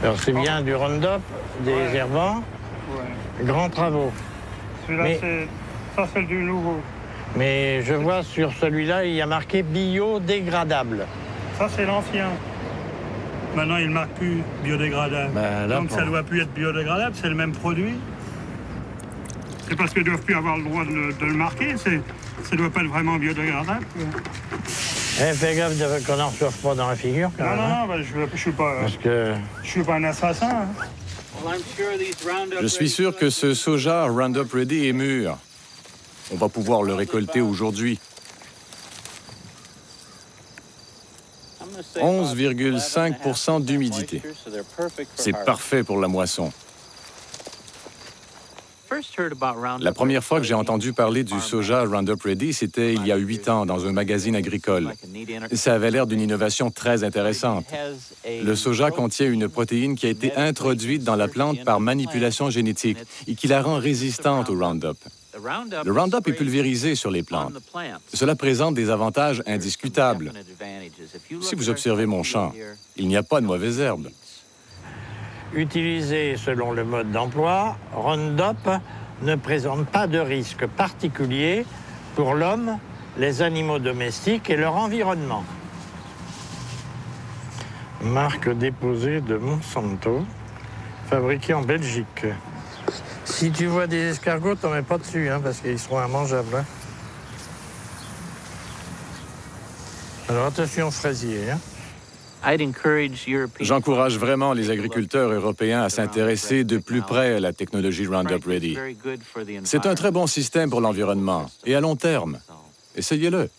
Alors c'est bien du Roundup, des herbants, grands travaux. Celui-là, ça c'est du nouveau. Mais je vois sur celui-là, il y a marqué biodégradable. Ça c'est l'ancien. Maintenant, il ne marque plus biodégradable. Donc ça ne doit plus être biodégradable, c'est le même produit. C'est parce qu'ils ne doivent plus avoir le droit de le marquer, ça ne doit pas être vraiment biodégradable. Fais gaffe qu'on n'en reçoive pas dans la figure. Non, je ne suis pas un assassin. Hein. Je suis sûr que ce soja Roundup Ready est mûr. On va pouvoir le récolter aujourd'hui. 11,5% d'humidité. C'est parfait pour la moisson. La première fois que j'ai entendu parler du soja Roundup Ready, c'était il y a 8 ans dans un magazine agricole. Ça avait l'air d'une innovation très intéressante. Le soja contient une protéine qui a été introduite dans la plante par manipulation génétique et qui la rend résistante au Roundup. Le Roundup est pulvérisé sur les plantes. Cela présente des avantages indiscutables. Si vous observez mon champ, il n'y a pas de mauvaises herbes. Utilisé selon le mode d'emploi, Roundup ne présente pas de risque particulier pour l'homme, les animaux domestiques et leur environnement. Marque déposée de Monsanto, fabriquée en Belgique. Si tu vois des escargots, t'en mets pas dessus, hein, parce qu'ils seront immangeables. Hein. Alors attention aux fraisiers. Hein. J'encourage vraiment les agriculteurs européens à s'intéresser de plus près à la technologie Roundup Ready. C'est un très bon système pour l'environnement et à long terme. Essayez-le.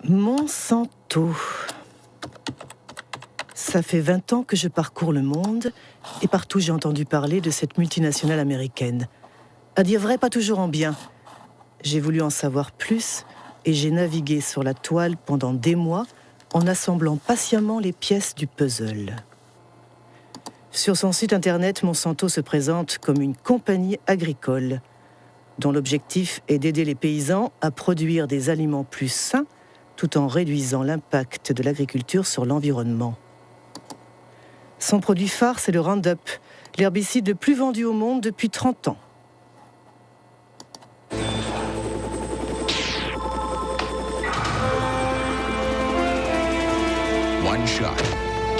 Monsanto. Ça fait 20 ans que je parcours le monde et partout j'ai entendu parler de cette multinationale américaine. À dire vrai, pas toujours en bien. J'ai voulu en savoir plus et j'ai navigué sur la toile pendant des mois en assemblant patiemment les pièces du puzzle. Sur son site internet, Monsanto se présente comme une compagnie agricole dont l'objectif est d'aider les paysans à produire des aliments plus sains tout en réduisant l'impact de l'agriculture sur l'environnement. Son produit phare, c'est le Roundup, l'herbicide le plus vendu au monde depuis 30 ans. One shot.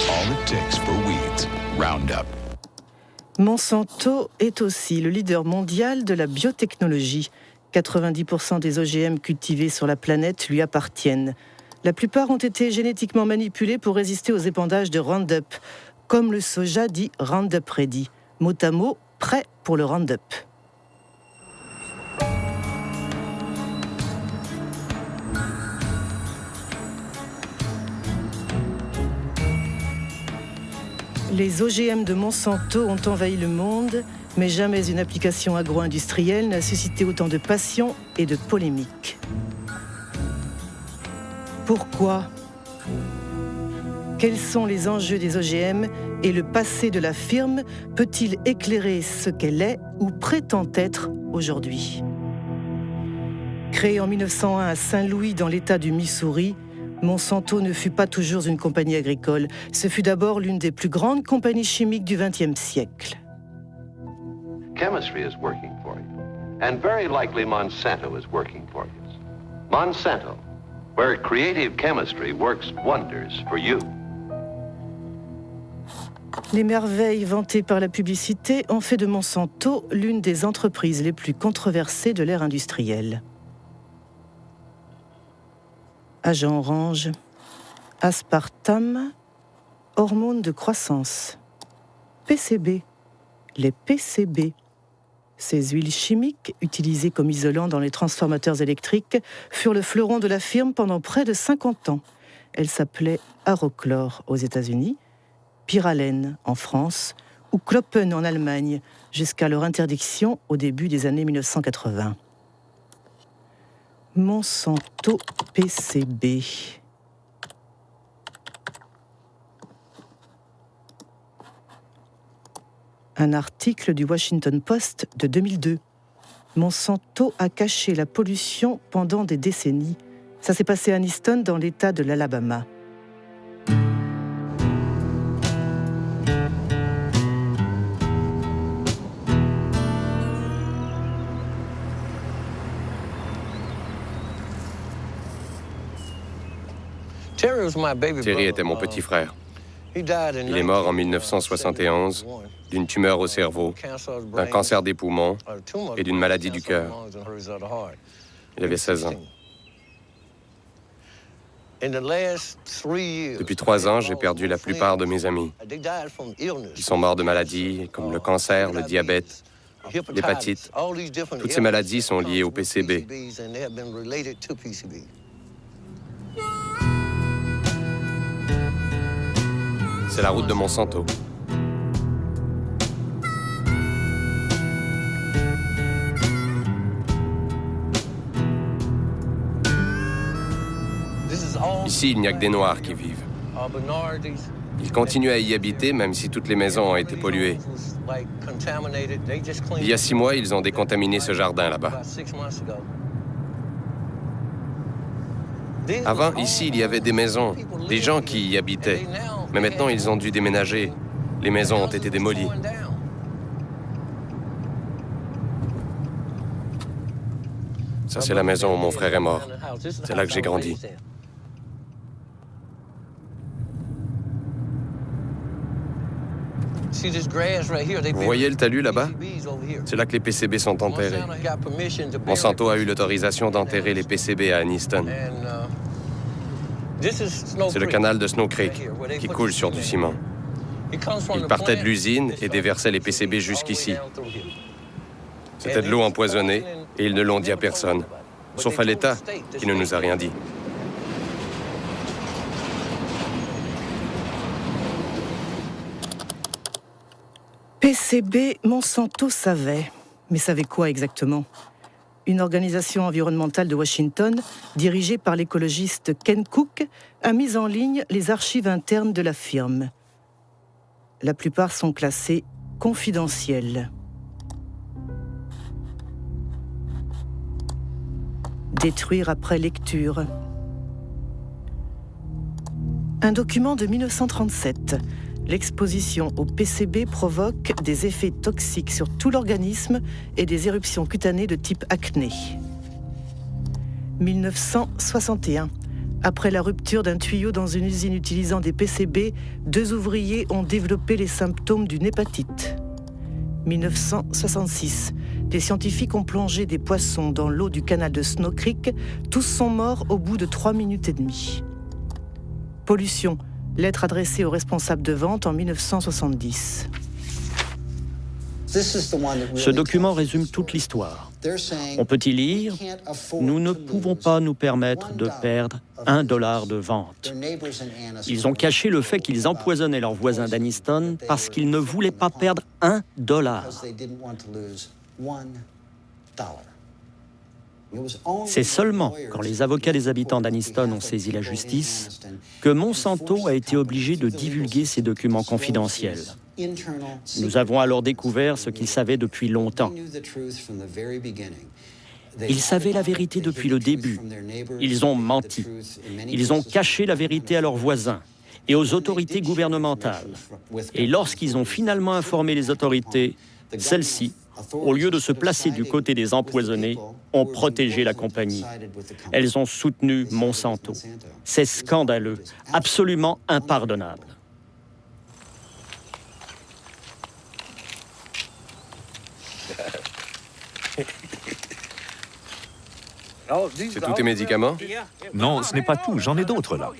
All it takes for weeds. Roundup. Monsanto est aussi le leader mondial de la biotechnologie. 90% des OGM cultivés sur la planète lui appartiennent. La plupart ont été génétiquement manipulés pour résister aux épandages de Roundup, comme le soja dit Roundup Ready, mot à mot, prêt pour le Roundup. Les OGM de Monsanto ont envahi le monde, mais jamais une application agro-industrielle n'a suscité autant de passion et de polémiques. Pourquoi ? Quels sont les enjeux des OGM et le passé de la firme peut-il éclairer ce qu'elle est ou prétend être aujourd'hui ? Créée en 1901 à Saint-Louis dans l'État du Missouri, Monsanto ne fut pas toujours une compagnie agricole. Ce fut d'abord l'une des plus grandes compagnies chimiques du XXe siècle. Chemistry is working for you, and very likely Monsanto is working for you. Monsanto, where creative chemistry works wonders for you. Les merveilles vantées par la publicité ont fait de Monsanto l'une des entreprises les plus controversées de l'ère industrielle. Agent orange, aspartame, Hormones de croissance. PCB. Les PCB. Ces huiles chimiques, utilisées comme isolants dans les transformateurs électriques, furent le fleuron de la firme pendant près de 50 ans. Elles s'appelaient Arochlor aux États-Unis, Pyralène en France ou Kloppen en Allemagne, jusqu'à leur interdiction au début des années 1980. Monsanto PCB. Un article du Washington Post de 2002. Monsanto a caché la pollution pendant des décennies. Ça s'est passé à Easton, dans l'État de l'Alabama. Terry était mon petit frère. Il est mort en 1971 d'une tumeur au cerveau, d'un cancer des poumons et d'une maladie du cœur. Il avait 16 ans. Depuis 3 ans, j'ai perdu la plupart de mes amis. Ils sont morts de maladies comme le cancer, le diabète, l'hépatite. Toutes ces maladies sont liées au PCB. C'est la route de Monsanto. Ici, il n'y a que des Noirs qui vivent. Ils continuent à y habiter, même si toutes les maisons ont été polluées. Il y a 6 mois, ils ont décontaminé ce jardin là-bas. Avant, ici, il y avait des maisons, des gens qui y habitaient. Mais maintenant, ils ont dû déménager. Les maisons ont été démolies. Ça, c'est la maison où mon frère est mort. C'est là que j'ai grandi. Vous voyez le talus là-bas? C'est là que les PCB sont enterrés. Monsanto a eu l'autorisation d'enterrer les PCB à Easton. C'est le canal de Snow Creek qui coule sur du ciment. Il partait de l'usine et déversait les PCB jusqu'ici. C'était de l'eau empoisonnée et ils ne l'ont dit à personne, sauf à l'État qui ne nous a rien dit. PCB, Monsanto savait. Mais savait quoi exactement? Une organisation environnementale de Washington, dirigée par l'écologiste Ken Cook, a mis en ligne les archives internes de la firme. La plupart sont classées confidentielles. Détruire après lecture. Un document de 1937. L'exposition au PCB provoque des effets toxiques sur tout l'organisme et des éruptions cutanées de type acné. 1961. Après la rupture d'un tuyau dans une usine utilisant des PCB, 2 ouvriers ont développé les symptômes d'une hépatite. 1966. Des scientifiques ont plongé des poissons dans l'eau du canal de Snow Creek. Tous sont morts au bout de 3 minutes et demie. Pollution. Lettre adressée aux responsables de vente en 1970. Ce document résume toute l'histoire. On peut y lire « Nous ne pouvons pas nous permettre de perdre $1 de vente ». Ils ont caché le fait qu'ils empoisonnaient leurs voisins d'Easton parce qu'ils ne voulaient pas perdre $1. C'est seulement quand les avocats des habitants d'Easton ont saisi la justice que Monsanto a été obligé de divulguer ces documents confidentiels. Nous avons alors découvert ce qu'ils savaient depuis longtemps. Ils savaient la vérité depuis le début. Ils ont menti. Ils ont caché la vérité à leurs voisins et aux autorités gouvernementales. Et lorsqu'ils ont finalement informé les autorités, celles-ci, au lieu de se placer du côté des empoisonnés, ont protégé la compagnie. Elles ont soutenu Monsanto. C'est scandaleux, absolument impardonnable. C'est tous tes médicaments? Non, ce n'est pas tout. J'en ai d'autres là.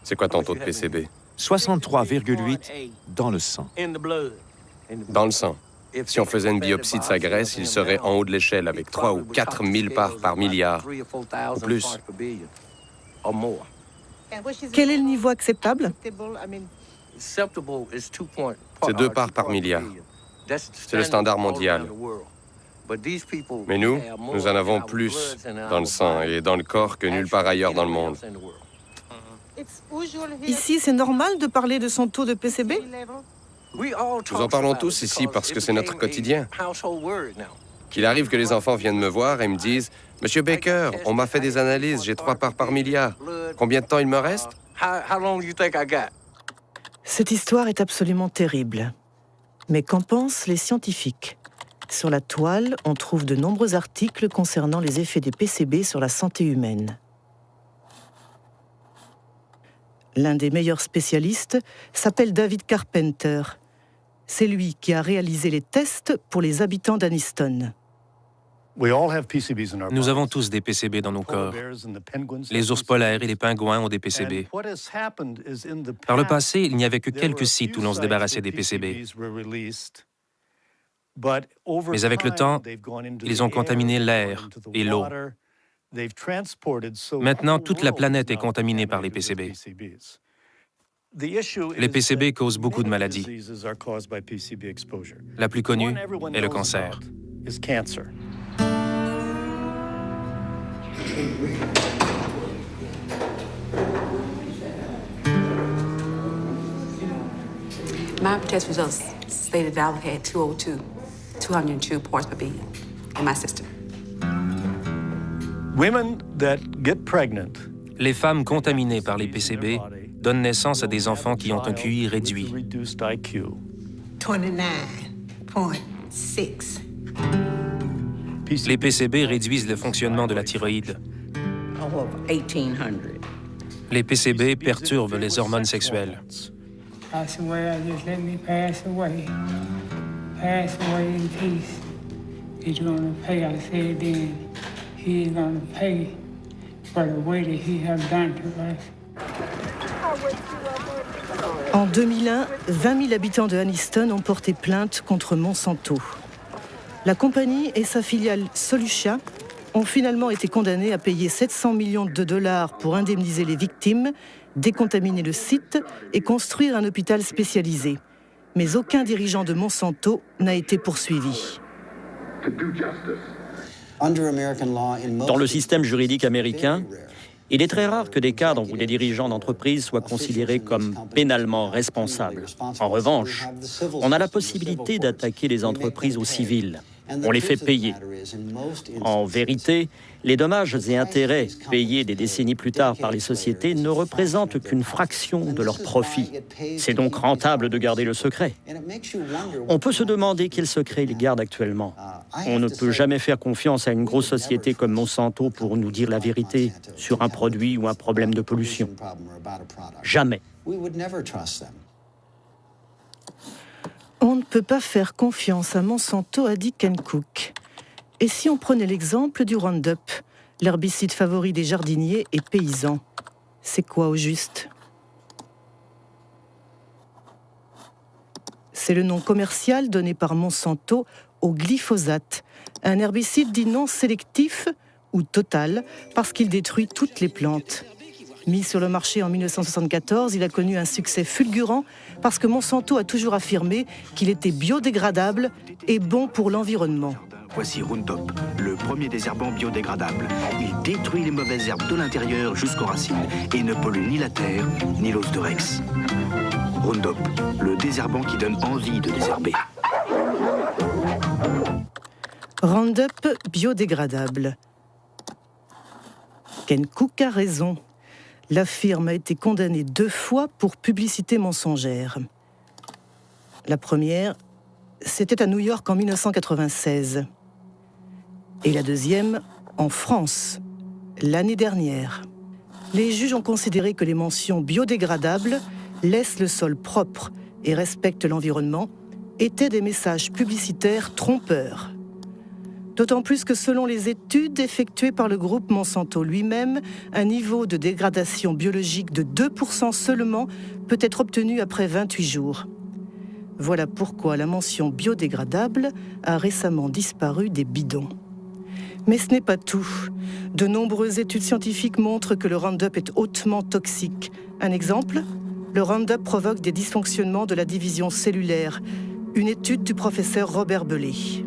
C'est quoi ton taux de PCB? 63,8 dans le sang. Dans le sang. Si on faisait une biopsie de sa graisse, il serait en haut de l'échelle avec 3 ou 4 000 parts par milliard, ou plus. Quel est le niveau acceptable? C'est 2 parts par milliard. C'est le standard mondial. Mais nous en avons plus dans le sang et dans le corps que nulle part ailleurs dans le monde. Ici, c'est normal de parler de son taux de PCB? Nous en parlons tous ici parce que c'est notre quotidien. Qu'il arrive que les enfants viennent me voir et me disent « Monsieur Baker, on m'a fait des analyses, j'ai 3 parts par milliard. Combien de temps il me reste? » Cette histoire est absolument terrible. Mais qu'en pensent les scientifiques? Sur la toile, on trouve de nombreux articles concernant les effets des PCB sur la santé humaine. L'un des meilleurs spécialistes s'appelle David Carpenter. C'est lui qui a réalisé les tests pour les habitants d'Anniston. Nous avons tous des PCB dans nos corps. Les ours polaires et les pingouins ont des PCB. Par le passé, il n'y avait que quelques sites où l'on se débarrassait des PCB. Mais avec le temps, ils ont contaminé l'air et l'eau. Maintenant, toute la planète est contaminée par les PCB. Les PCB causent beaucoup de maladies. La plus connue est le cancer. My test results stated that I had 202 parts per billion in my system. Les femmes contaminées par les PCB donnent naissance à des enfants qui ont un QI réduit. 29.6. Les PCB réduisent le fonctionnement de la thyroïde. Les PCB perturbent les hormones sexuelles. Pass away, just let me pass away. Pass away in peace. He's gonna pay, I said then. He's gonna pay for the way that he has done to us. En 2001, 20 000 habitants de Anniston ont porté plainte contre Monsanto. La compagnie et sa filiale Solutia ont finalement été condamnés à payer 700 millions de dollars pour indemniser les victimes, décontaminer le site et construire un hôpital spécialisé. Mais aucun dirigeant de Monsanto n'a été poursuivi. Dans le système juridique américain, il est très rare que des cadres ou des dirigeants d'entreprise soient considérés comme pénalement responsables. En revanche, on a la possibilité d'attaquer les entreprises au civil. On les fait payer. En vérité, les dommages et intérêts payés des décennies plus tard par les sociétés ne représentent qu'une fraction de leurs profits. C'est donc rentable de garder le secret. On peut se demander quel secret ils gardent actuellement. On ne peut jamais faire confiance à une grosse société comme Monsanto pour nous dire la vérité sur un produit ou un problème de pollution. Jamais. On ne peut pas faire confiance à Monsanto, a dit Ken Cook. Et si on prenait l'exemple du Roundup, l'herbicide favori des jardiniers et paysans, c'est quoi au juste? C'est le nom commercial donné par Monsanto au glyphosate, un herbicide dit non sélectif ou total parce qu'il détruit toutes les plantes. Mis sur le marché en 1974, il a connu un succès fulgurant parce que Monsanto a toujours affirmé qu'il était biodégradable et bon pour l'environnement. Voici Roundup, le premier désherbant biodégradable. Il détruit les mauvaises herbes de l'intérieur jusqu'aux racines et ne pollue ni la terre ni l'os de Rex. Roundup, le désherbant qui donne envie de désherber. Roundup biodégradable. Ken Cook a raison. La firme a été condamnée 2 fois pour publicité mensongère. La première, c'était à New York en 1996. Et la deuxième, en France, l'année dernière. Les juges ont considéré que les mentions biodégradables laissent le sol propre et respectent l'environnement étaient des messages publicitaires trompeurs. D'autant plus que selon les études effectuées par le groupe Monsanto lui-même, un niveau de dégradation biologique de 2% seulement peut être obtenu après 28 jours. Voilà pourquoi la mention biodégradable a récemment disparu des bidons. Mais ce n'est pas tout. De nombreuses études scientifiques montrent que le Roundup est hautement toxique. Un exemple ? Le Roundup provoque des dysfonctionnements de la division cellulaire. Une étude du professeur Robert Bellet.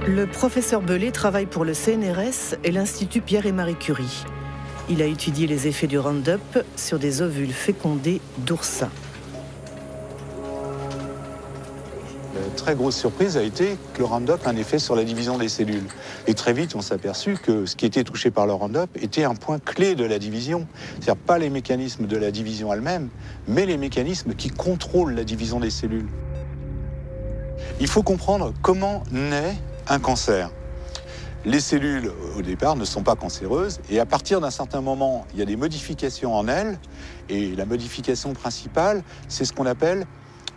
Le professeur Bellet travaille pour le CNRS et l'Institut Pierre et Marie Curie. Il a étudié les effets du Roundup sur des ovules fécondés d'oursins. La très grosse surprise a été que le Roundup a un effet sur la division des cellules. Et très vite, on s'est aperçu que ce qui était touché par le Roundup était un point clé de la division. C'est-à-dire pas les mécanismes de la division elle-même, mais les mécanismes qui contrôlent la division des cellules. Il faut comprendre comment naît un cancer. Les cellules, au départ, ne sont pas cancéreuses, et à partir d'un certain moment, il y a des modifications en elles, et la modification principale, c'est ce qu'on appelle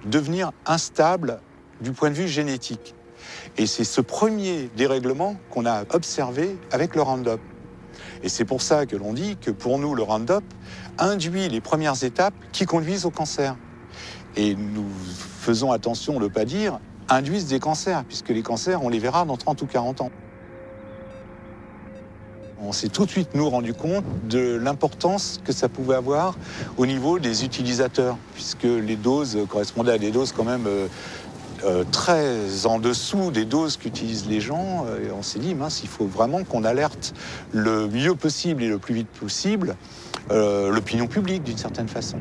devenir instable du point de vue génétique. Et c'est ce premier dérèglement qu'on a observé avec le Roundup. Et c'est pour ça que l'on dit que pour nous, le Roundup induit les premières étapes qui conduisent au cancer. Et nous faisons attention de ne pas dire induisent des cancers, puisque les cancers, on les verra dans 30 ou 40 ans. On s'est tout de suite, nous, rendu compte de l'importance que ça pouvait avoir au niveau des utilisateurs, puisque les doses correspondaient à des doses quand même très en dessous des doses qu'utilisent les gens. Et on s'est dit, mince, il faut vraiment qu'on alerte le mieux possible et le plus vite possible l'opinion publique, d'une certaine façon.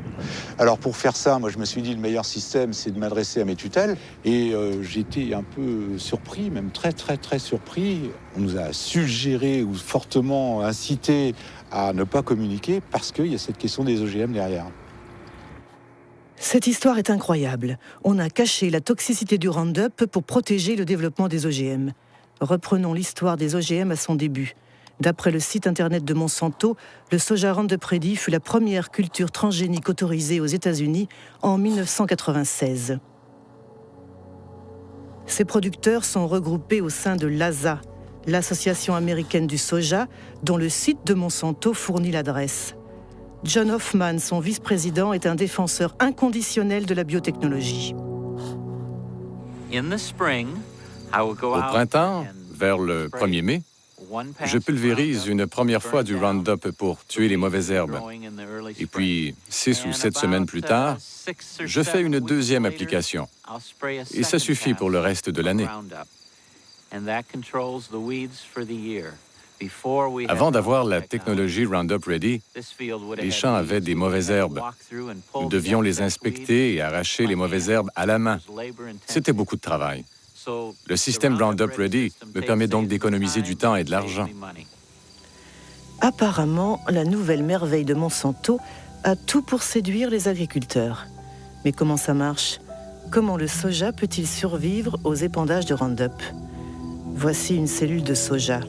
Alors pour faire ça, moi je me suis dit, le meilleur système, c'est de m'adresser à mes tutelles. Et j'étais un peu surpris, même très surpris. On nous a suggéré ou fortement incité à ne pas communiquer parce qu'il y a cette question des OGM derrière. Cette histoire est incroyable. On a caché la toxicité du Roundup pour protéger le développement des OGM. Reprenons l'histoire des OGM à son début. D'après le site internet de Monsanto, le soja Roundup Ready fut la première culture transgénique autorisée aux États-Unis en 1996. Ces producteurs sont regroupés au sein de l'ASA, l'Association américaine du soja, dont le site de Monsanto fournit l'adresse. John Hoffman, son vice-président, est un défenseur inconditionnel de la biotechnologie. Au printemps, vers le 1er mai, je pulvérise une première fois du Roundup pour tuer les mauvaises herbes. Et puis, 6 ou 7 semaines plus tard, je fais une deuxième application. Et ça suffit pour le reste de l'année. Avant d'avoir la technologie Roundup Ready, les champs avaient des mauvaises herbes. Nous devions les inspecter et arracher les mauvaises herbes à la main. C'était beaucoup de travail. Le système Roundup Ready me permet donc d'économiser du temps et de l'argent. Apparemment, la nouvelle merveille de Monsanto a tout pour séduire les agriculteurs. Mais comment ça marche ? Comment le soja peut-il survivre aux épandages de Roundup ? Voici une cellule de soja.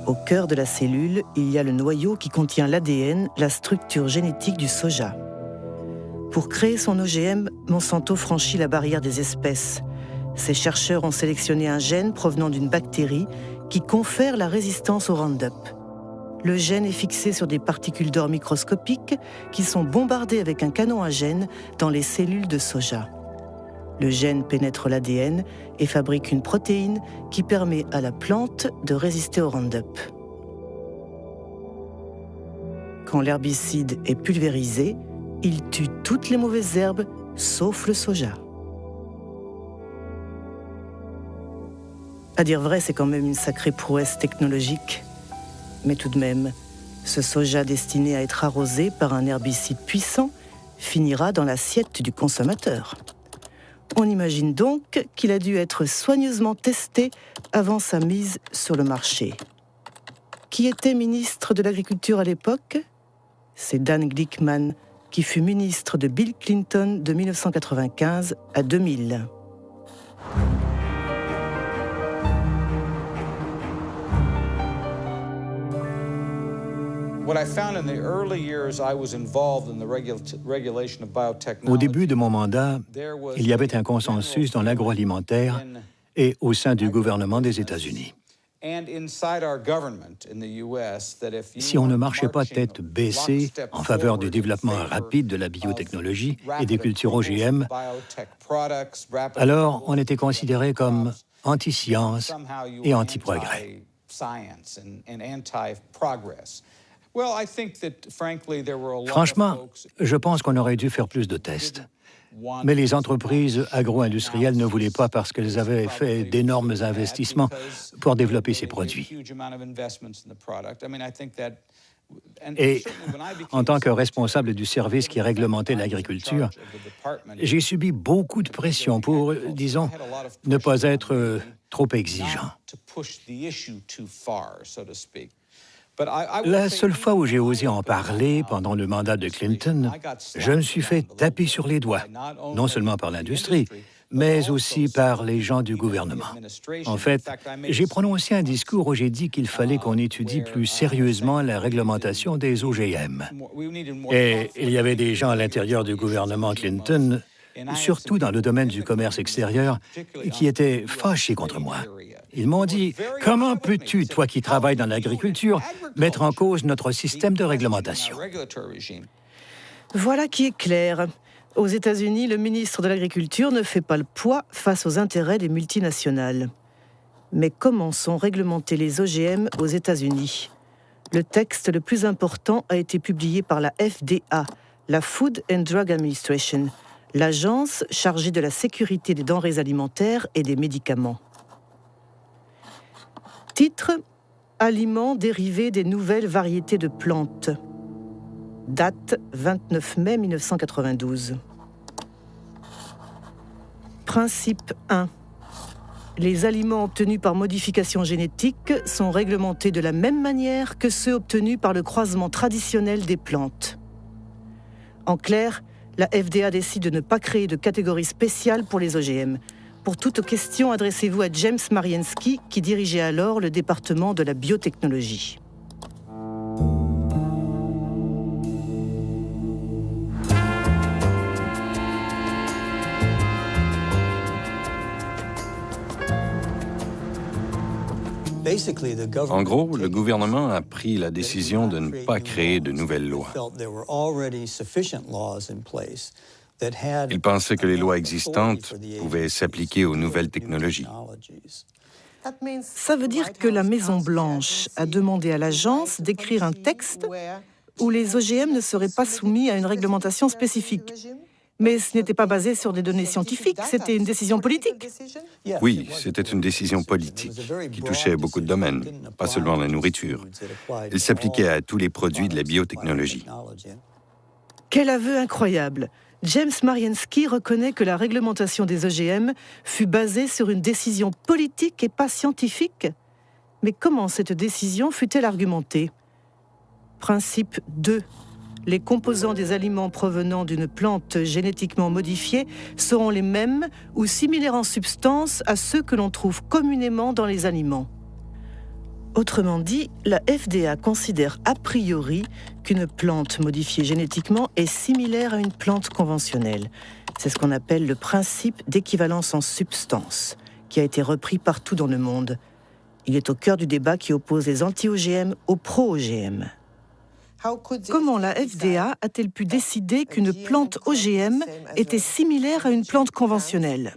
Au cœur de la cellule, il y a le noyau qui contient l'ADN, la structure génétique du soja. Pour créer son OGM, Monsanto franchit la barrière des espèces. Ces chercheurs ont sélectionné un gène provenant d'une bactérie qui confère la résistance au Roundup. Le gène est fixé sur des particules d'or microscopiques qui sont bombardées avec un canon à gènes dans les cellules de soja. Le gène pénètre l'ADN et fabrique une protéine qui permet à la plante de résister au Roundup. Quand l'herbicide est pulvérisé, il tue toutes les mauvaises herbes, sauf le soja. À dire vrai, c'est quand même une sacrée prouesse technologique. Mais tout de même, ce soja destiné à être arrosé par un herbicide puissant finira dans l'assiette du consommateur. On imagine donc qu'il a dû être soigneusement testé avant sa mise sur le marché. Qui était ministre de l'Agriculture à l'époque ? C'est Dan Glickman, qui fut ministre de Bill Clinton de 1995 à 2000. Au début de mon mandat, il y avait un consensus dans l'agroalimentaire et au sein du gouvernement des États-Unis. Si on ne marchait pas tête baissée en faveur du développement rapide de la biotechnologie et des cultures OGM, alors on était considéré comme anti-science et anti-progrès. Franchement, je pense qu'on aurait dû faire plus de tests. Mais les entreprises agro-industrielles ne voulaient pas parce qu'elles avaient fait d'énormes investissements pour développer ces produits. Et en tant que responsable du service qui réglementait l'agriculture, j'ai subi beaucoup de pression pour, disons, ne pas être trop exigeant. La seule fois où j'ai osé en parler pendant le mandat de Clinton, je me suis fait taper sur les doigts, non seulement par l'industrie, mais aussi par les gens du gouvernement. En fait, j'ai prononcé un discours où j'ai dit qu'il fallait qu'on étudie plus sérieusement la réglementation des OGM. Et il y avait des gens à l'intérieur du gouvernement Clinton, surtout dans le domaine du commerce extérieur, qui étaient fâchés contre moi. Ils m'ont dit « Comment peux-tu, toi qui travailles dans l'agriculture, mettre en cause notre système de réglementation ?» Voilà qui est clair. Aux États-Unis, le ministre de l'Agriculture ne fait pas le poids face aux intérêts des multinationales. Mais comment sont réglementés les OGM aux États-Unis? Le texte le plus important a été publié par la FDA, la Food and Drug Administration, l'agence chargée de la sécurité des denrées alimentaires et des médicaments. Titre: Aliments dérivés des nouvelles variétés de plantes. Date: 29 mai 1992. Principe 1. Les aliments obtenus par modification génétique sont réglementés de la même manière que ceux obtenus par le croisement traditionnel des plantes. En clair, la FDA décide de ne pas créer de catégorie spéciale pour les OGM. Pour toute question, adressez-vous à James Mariensky, qui dirigeait alors le département de la biotechnologie. En gros, le gouvernement a pris la décision de ne pas créer de nouvelles lois. Il pensait que les lois existantes pouvaient s'appliquer aux nouvelles technologies. Ça veut dire que la Maison-Blanche a demandé à l'agence d'écrire un texte où les OGM ne seraient pas soumis à une réglementation spécifique. Mais ce n'était pas basé sur des données scientifiques, c'était une décision politique. Oui, c'était une décision politique qui touchait beaucoup de domaines, pas seulement la nourriture. Elle s'appliquait à tous les produits de la biotechnologie. Quel aveu incroyable! James Mariensky reconnaît que la réglementation des OGM fut basée sur une décision politique et pas scientifique. Mais comment cette décision fut-elle argumentée? Principe 2. Les composants des aliments provenant d'une plante génétiquement modifiée seront les mêmes ou similaires en substance à ceux que l'on trouve communément dans les aliments. Autrement dit, la FDA considère a priori qu'une plante modifiée génétiquement est similaire à une plante conventionnelle. C'est ce qu'on appelle le principe d'équivalence en substance, qui a été repris partout dans le monde. Il est au cœur du débat qui oppose les anti-OGM aux pro-OGM. Comment la FDA a-t-elle pu décider qu'une plante OGM était similaire à une plante conventionnelle?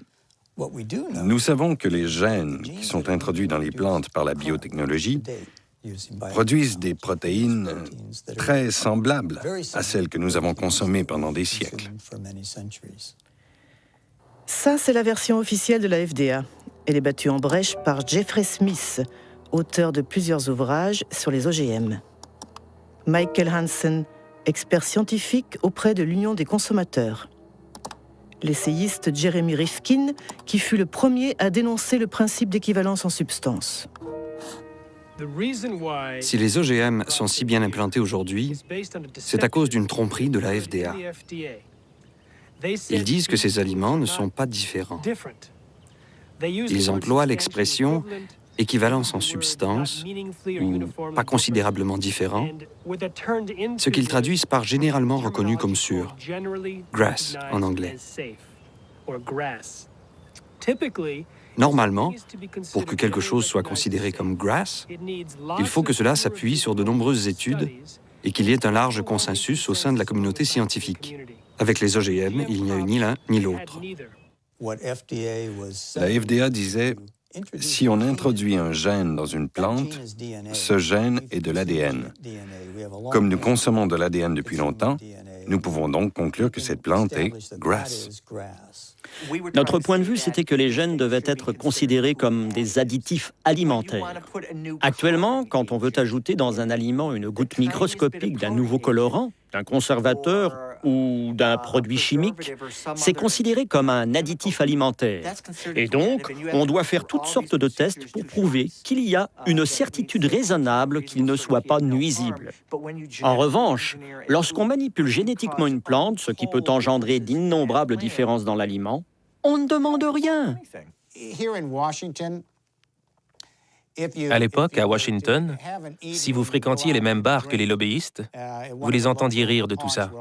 Nous savons que les gènes qui sont introduits dans les plantes par la biotechnologie produisent des protéines très semblables à celles que nous avons consommées pendant des siècles. Ça, c'est la version officielle de la FDA. Elle est battue en brèche par Jeffrey Smith, auteur de plusieurs ouvrages sur les OGM. Michael Hansen, expert scientifique auprès de l'Union des consommateurs. L'essayiste Jeremy Rifkin, qui fut le premier à dénoncer le principe d'équivalence en substance. Si les OGM sont si bien implantés aujourd'hui, c'est à cause d'une tromperie de la FDA. Ils disent que ces aliments ne sont pas différents. Ils emploient l'expression équivalence en substance, ou pas considérablement différent, ce qu'ils traduisent par généralement reconnu comme sûr, GRAS en anglais. Normalement, pour que quelque chose soit considéré comme GRAS, il faut que cela s'appuie sur de nombreuses études et qu'il y ait un large consensus au sein de la communauté scientifique. Avec les OGM, il n'y a eu ni l'un ni l'autre. La FDA disait, si on introduit un gène dans une plante, ce gène est de l'ADN. Comme nous consommons de l'ADN depuis longtemps, nous pouvons donc conclure que cette plante est GRAS. Notre point de vue, c'était que les gènes devaient être considérés comme des additifs alimentaires. Actuellement, quand on veut ajouter dans un aliment une goutte microscopique d'un nouveau colorant, d'un conservateur ou d'un produit chimique, c'est considéré comme un additif alimentaire. Et donc, on doit faire toutes sortes de tests pour prouver qu'il y a une certitude raisonnable qu'il ne soit pas nuisible. En revanche, lorsqu'on manipule génétiquement une plante, ce qui peut engendrer d'innombrables différences dans l'aliment, on ne demande rien. À l'époque, à Washington, si vous fréquentiez les mêmes bars que les lobbyistes, vous les entendiez rire de tout ça.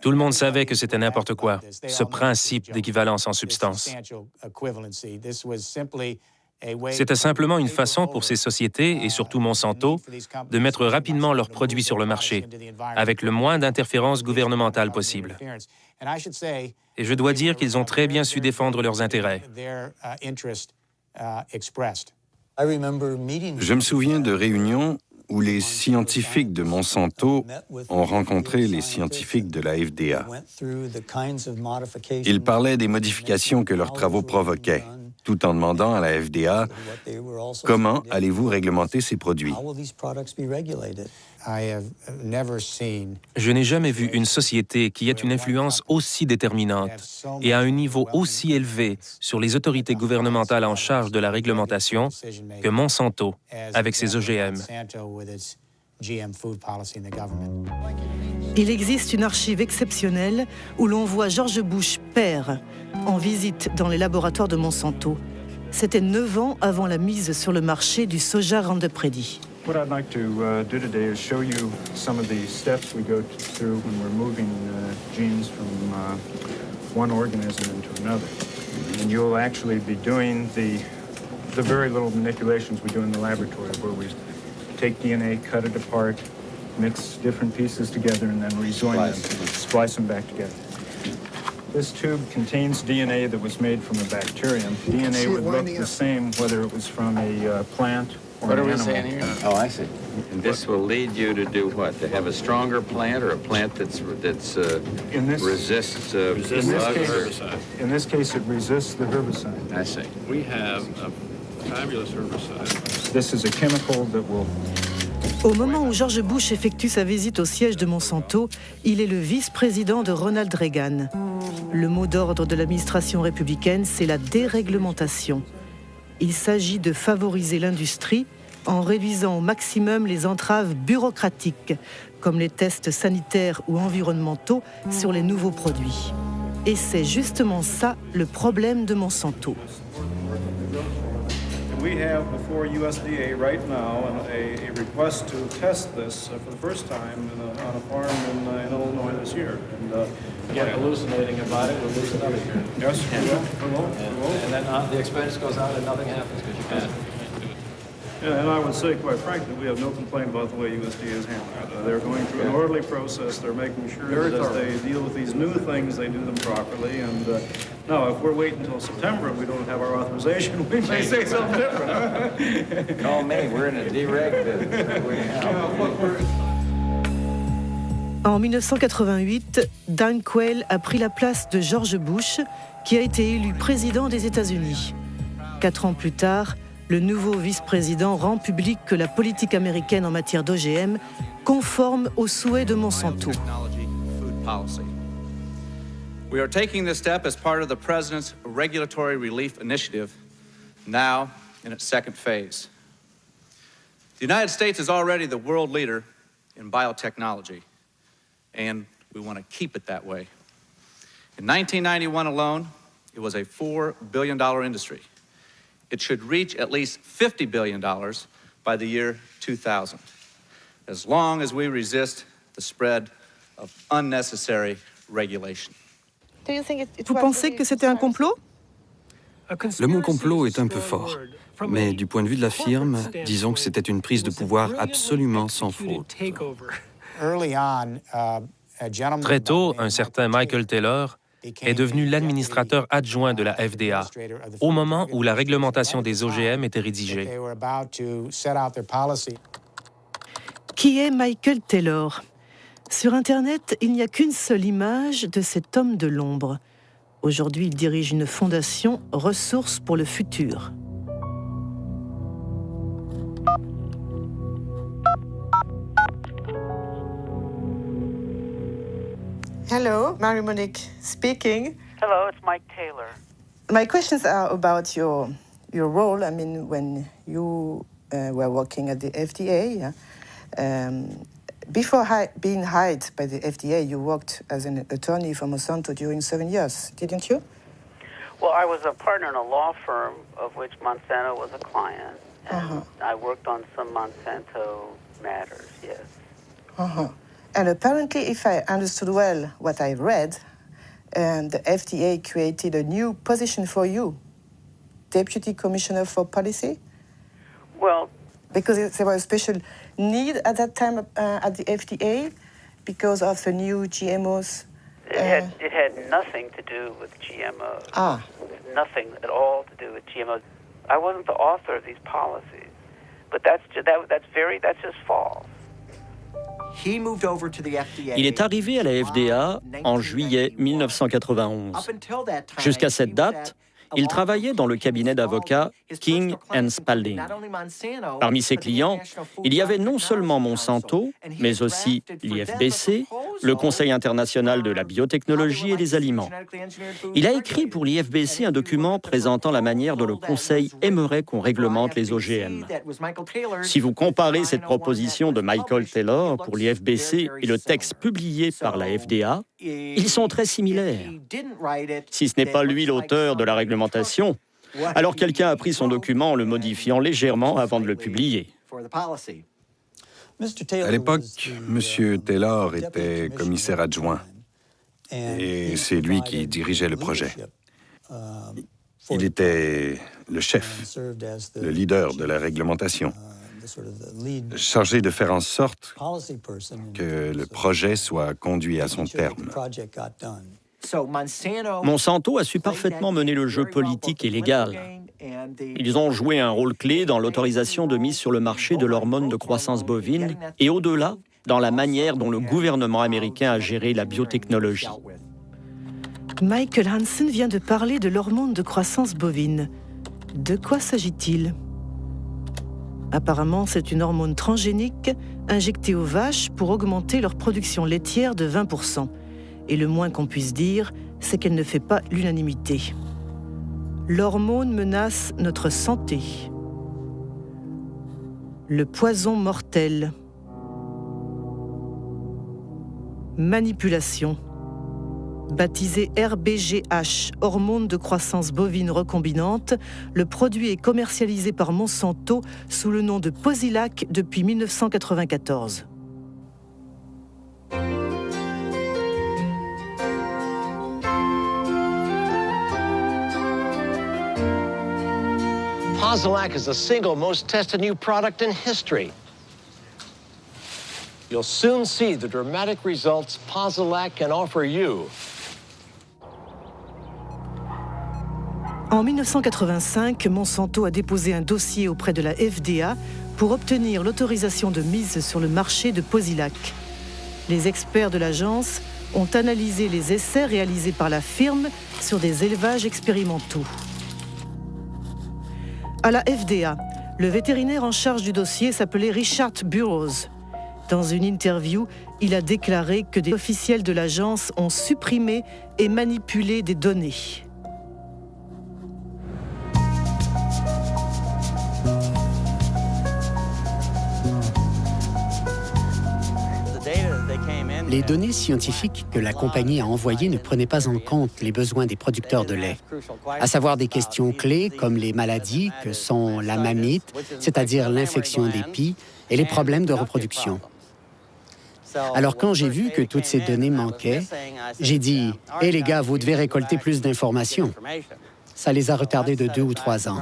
Tout le monde savait que c'était n'importe quoi, ce principe d'équivalence en substance. C'était simplement une façon pour ces sociétés, et surtout Monsanto, de mettre rapidement leurs produits sur le marché, avec le moins d'interférences gouvernementales possible. Et je dois dire qu'ils ont très bien su défendre leurs intérêts. Je me souviens de réunions où les scientifiques de Monsanto ont rencontré les scientifiques de la FDA. Ils parlaient des modifications que leurs travaux provoquaient, tout en demandant à la FDA « Comment allez-vous réglementer ces produits ?» Je n'ai jamais vu une société qui ait une influence aussi déterminante et à un niveau aussi élevé sur les autorités gouvernementales en charge de la réglementation que Monsanto avec ses OGM. Il existe une archive exceptionnelle où l'on voit George Bush père en visite dans les laboratoires de Monsanto. C'était 9 ans avant la mise sur le marché du soja Roundup Ready. What I'd like to do today is show you some of the steps we go through when we're moving genes from one organism into another. And you'll actually be doing the very little manipulations we do in the laboratory, where we take DNA, cut it apart, mix different pieces together, and then rejoin them, splice them back together. This tube contains DNA that was made from a bacterium. DNA would look the same whether it was from a plant. What are we saying here? Oh, I see. And this will lead you to do what? To have a stronger plant or a plant that's resists herbicide? In this case, it resists the herbicide. I see. We have a fabulous herbicide. This is a chemical that will... Au moment où George Bush effectue sa visite au siège de Monsanto, il est le vice-président de Ronald Reagan. Le mot d'ordre de l'administration républicaine, c'est la déréglementation. Il s'agit de favoriser l'industrie en réduisant au maximum les entraves bureaucratiques, comme les tests sanitaires ou environnementaux sur les nouveaux produits. Et c'est justement ça le problème de Monsanto. We have before USDA right now a request to test this for the first time on a farm in Illinois this year. And get hallucinating about it, we'll lose another year. Yes, and then the expense goes out and nothing happens because you can't. Yeah, and I would say, quite frankly, we have no complaint about the way USDA is handling it. They're going through an orderly process. They're making sure that as they deal with these new things, they do them properly. And now, if we're waiting until September and we don't have our authorization, we may say something different. Call me. We're in a dereg business. En 1988, Dan Quayle a pris la place de George Bush, qui a été élu président des États-Unis. 4 ans plus tard, le nouveau vice-président rend public que la politique américaine en matière d'OGM conforme aux souhaits de Monsanto. We are taking this step as part of the President's Regulatory Relief Initiative, now in its second phase. The United States is already the world leader in biotechnology, and we want to keep it that way. In 1991 alone, it was a $4 billion industry. it should reach at least $50 billion by the year 2000, as long as we resist the spread of unnecessary regulation. Vous pensez que c'était un complot? Le mot complot est un peu fort, mais du point de vue de la firme, disons que c'était une prise de pouvoir absolument sans faute. Très tôt, un certain Michael Taylor est devenu l'administrateur adjoint de la FDA au moment où la réglementation des OGM était rédigée. Qui est Michael Taylor? Sur Internet, il n'y a qu'une seule image de cet homme de l'ombre. Aujourd'hui, il dirige une fondation Ressources pour le futur. Hello, Marie-Monique speaking. Hello, it's Mike Taylor. My questions are about your role. I mean, when you were working at the FDA, before being hired by the FDA, you worked as an attorney for Monsanto during 7 years, didn't you? Well, I was a partner in a law firm of which Monsanto was a client, and I worked on some Monsanto matters, yes. And apparently, if I understood well what I read, the FDA created a new position for you, Deputy Commissioner for Policy? Well, because there was a special need at that time at the FDA because of the new GMOs? It had nothing to do with GMOs. Nothing at all to do with GMOs. I wasn't the author of these policies, but that's just false. Il est arrivé à la FDA en juillet 1991. Jusqu'à cette date, il travaillait dans le cabinet d'avocats King & Spalding. Parmi ses clients, il y avait non seulement Monsanto, mais aussi l'IFBC, le Conseil international de la biotechnologie et des aliments. Il a écrit pour l'IFBC un document présentant la manière dont le Conseil aimerait qu'on réglemente les OGM. Si vous comparez cette proposition de Michael Taylor pour l'IFBC et le texte publié par la FDA, ils sont très similaires. Si ce n'est pas lui l'auteur de la réglementation, alors quelqu'un a pris son document en le modifiant légèrement avant de le publier. À l'époque, M. Taylor était commissaire adjoint et c'est lui qui dirigeait le projet. Il était le chef, le leader de la réglementation, chargé de faire en sorte que le projet soit conduit à son terme. Monsanto a su parfaitement mener le jeu politique et légal. Ils ont joué un rôle clé dans l'autorisation de mise sur le marché de l'hormone de croissance bovine et au-delà, dans la manière dont le gouvernement américain a géré la biotechnologie. Michael Hansen vient de parler de l'hormone de croissance bovine. De quoi s'agit-il? Apparemment, c'est une hormone transgénique injectée aux vaches pour augmenter leur production laitière de 20%. Et le moins qu'on puisse dire, c'est qu'elle ne fait pas l'unanimité. L'hormone menace notre santé. Le poison mortel. Manipulation. Baptisé RBGH, hormone de croissance bovine recombinante, le produit est commercialisé par Monsanto sous le nom de Posilac depuis 1994. Posilac is the single most tested new product in history. You'll soon see the dramatic results Posilac can offer you. En 1985, Monsanto a déposé un dossier auprès de la FDA pour obtenir l'autorisation de mise sur le marché de Posilac. Les experts de l'agence ont analysé les essais réalisés par la firme sur des élevages expérimentaux. À la FDA, le vétérinaire en charge du dossier s'appelait Richard Burroughs. Dans une interview, il a déclaré que des officiels de l'agence ont supprimé et manipulé des données. Les données scientifiques que la compagnie a envoyées ne prenaient pas en compte les besoins des producteurs de lait, à savoir des questions clés comme les maladies que sont la mamite, c'est-à-dire l'infection des pies, et les problèmes de reproduction. Alors quand j'ai vu que toutes ces données manquaient, j'ai dit « Hé les gars, vous devez récolter plus d'informations ». Ça les a retardés de 2 ou 3 ans.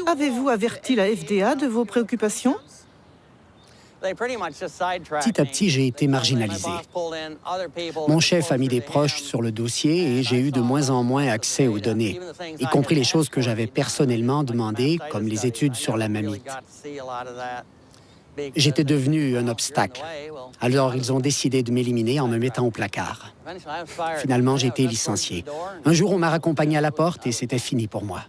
Avez-vous averti la FDA de vos préoccupations? Petit à petit, j'ai été marginalisé. Mon chef a mis des proches sur le dossier et j'ai eu de moins en moins accès aux données, y compris les choses que j'avais personnellement demandées, comme les études sur la mamite. J'étais devenu un obstacle. Alors, ils ont décidé de m'éliminer en me mettant au placard. Finalement, j'ai été licencié. Un jour, on m'a raccompagné à la porte et c'était fini pour moi.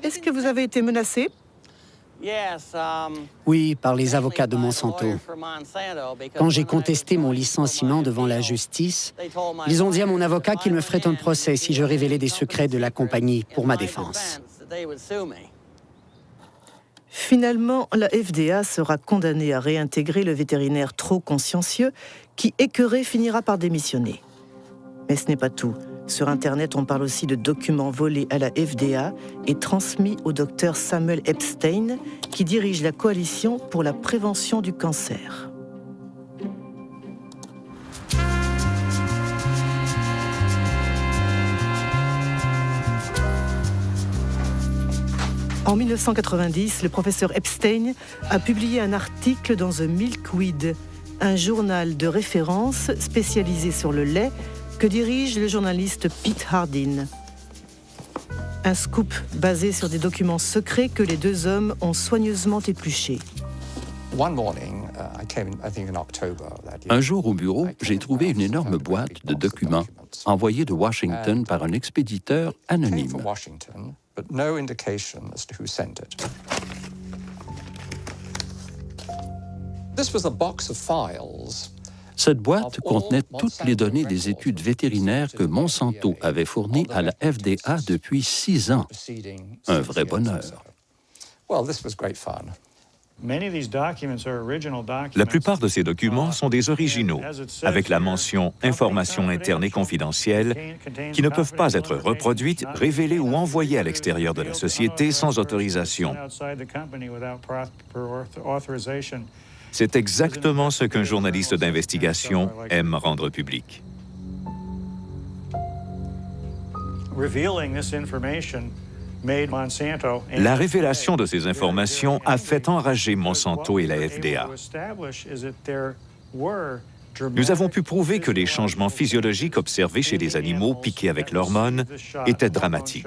Est-ce que vous avez été menacé? Oui, par les avocats de Monsanto. Quand j'ai contesté mon licenciement devant la justice, ils ont dit à mon avocat qu'il me ferait un procès si je révélais des secrets de la compagnie pour ma défense. Finalement, la FDA sera condamnée à réintégrer le vétérinaire trop consciencieux qui, écœuré, finira par démissionner. Mais ce n'est pas tout. Sur Internet, on parle aussi de documents volés à la FDA et transmis au docteur Samuel Epstein, qui dirige la coalition pour la prévention du cancer. En 1990, le professeur Epstein a publié un article dans The Milkweed, un journal de référence spécialisé sur le lait que dirige le journaliste Pete Hardin. Un scoop basé sur des documents secrets que les deux hommes ont soigneusement épluchés. Un jour au bureau, j'ai trouvé une énorme boîte de documents envoyés de Washington par un expéditeur anonyme. Cette boîte contenait toutes les données des études vétérinaires que Monsanto avait fournies à la FDA depuis 6 ans. Un vrai bonheur. La plupart de ces documents sont des originaux, avec la mention « Informations internes et confidentielles » qui ne peuvent pas être reproduites, révélées ou envoyées à l'extérieur de la société sans autorisation. C'est exactement ce qu'un journaliste d'investigation aime rendre public. La révélation de ces informations a fait enrager Monsanto et la FDA. Nous avons pu prouver que les changements physiologiques observés chez les animaux piqués avec l'hormone étaient dramatiques.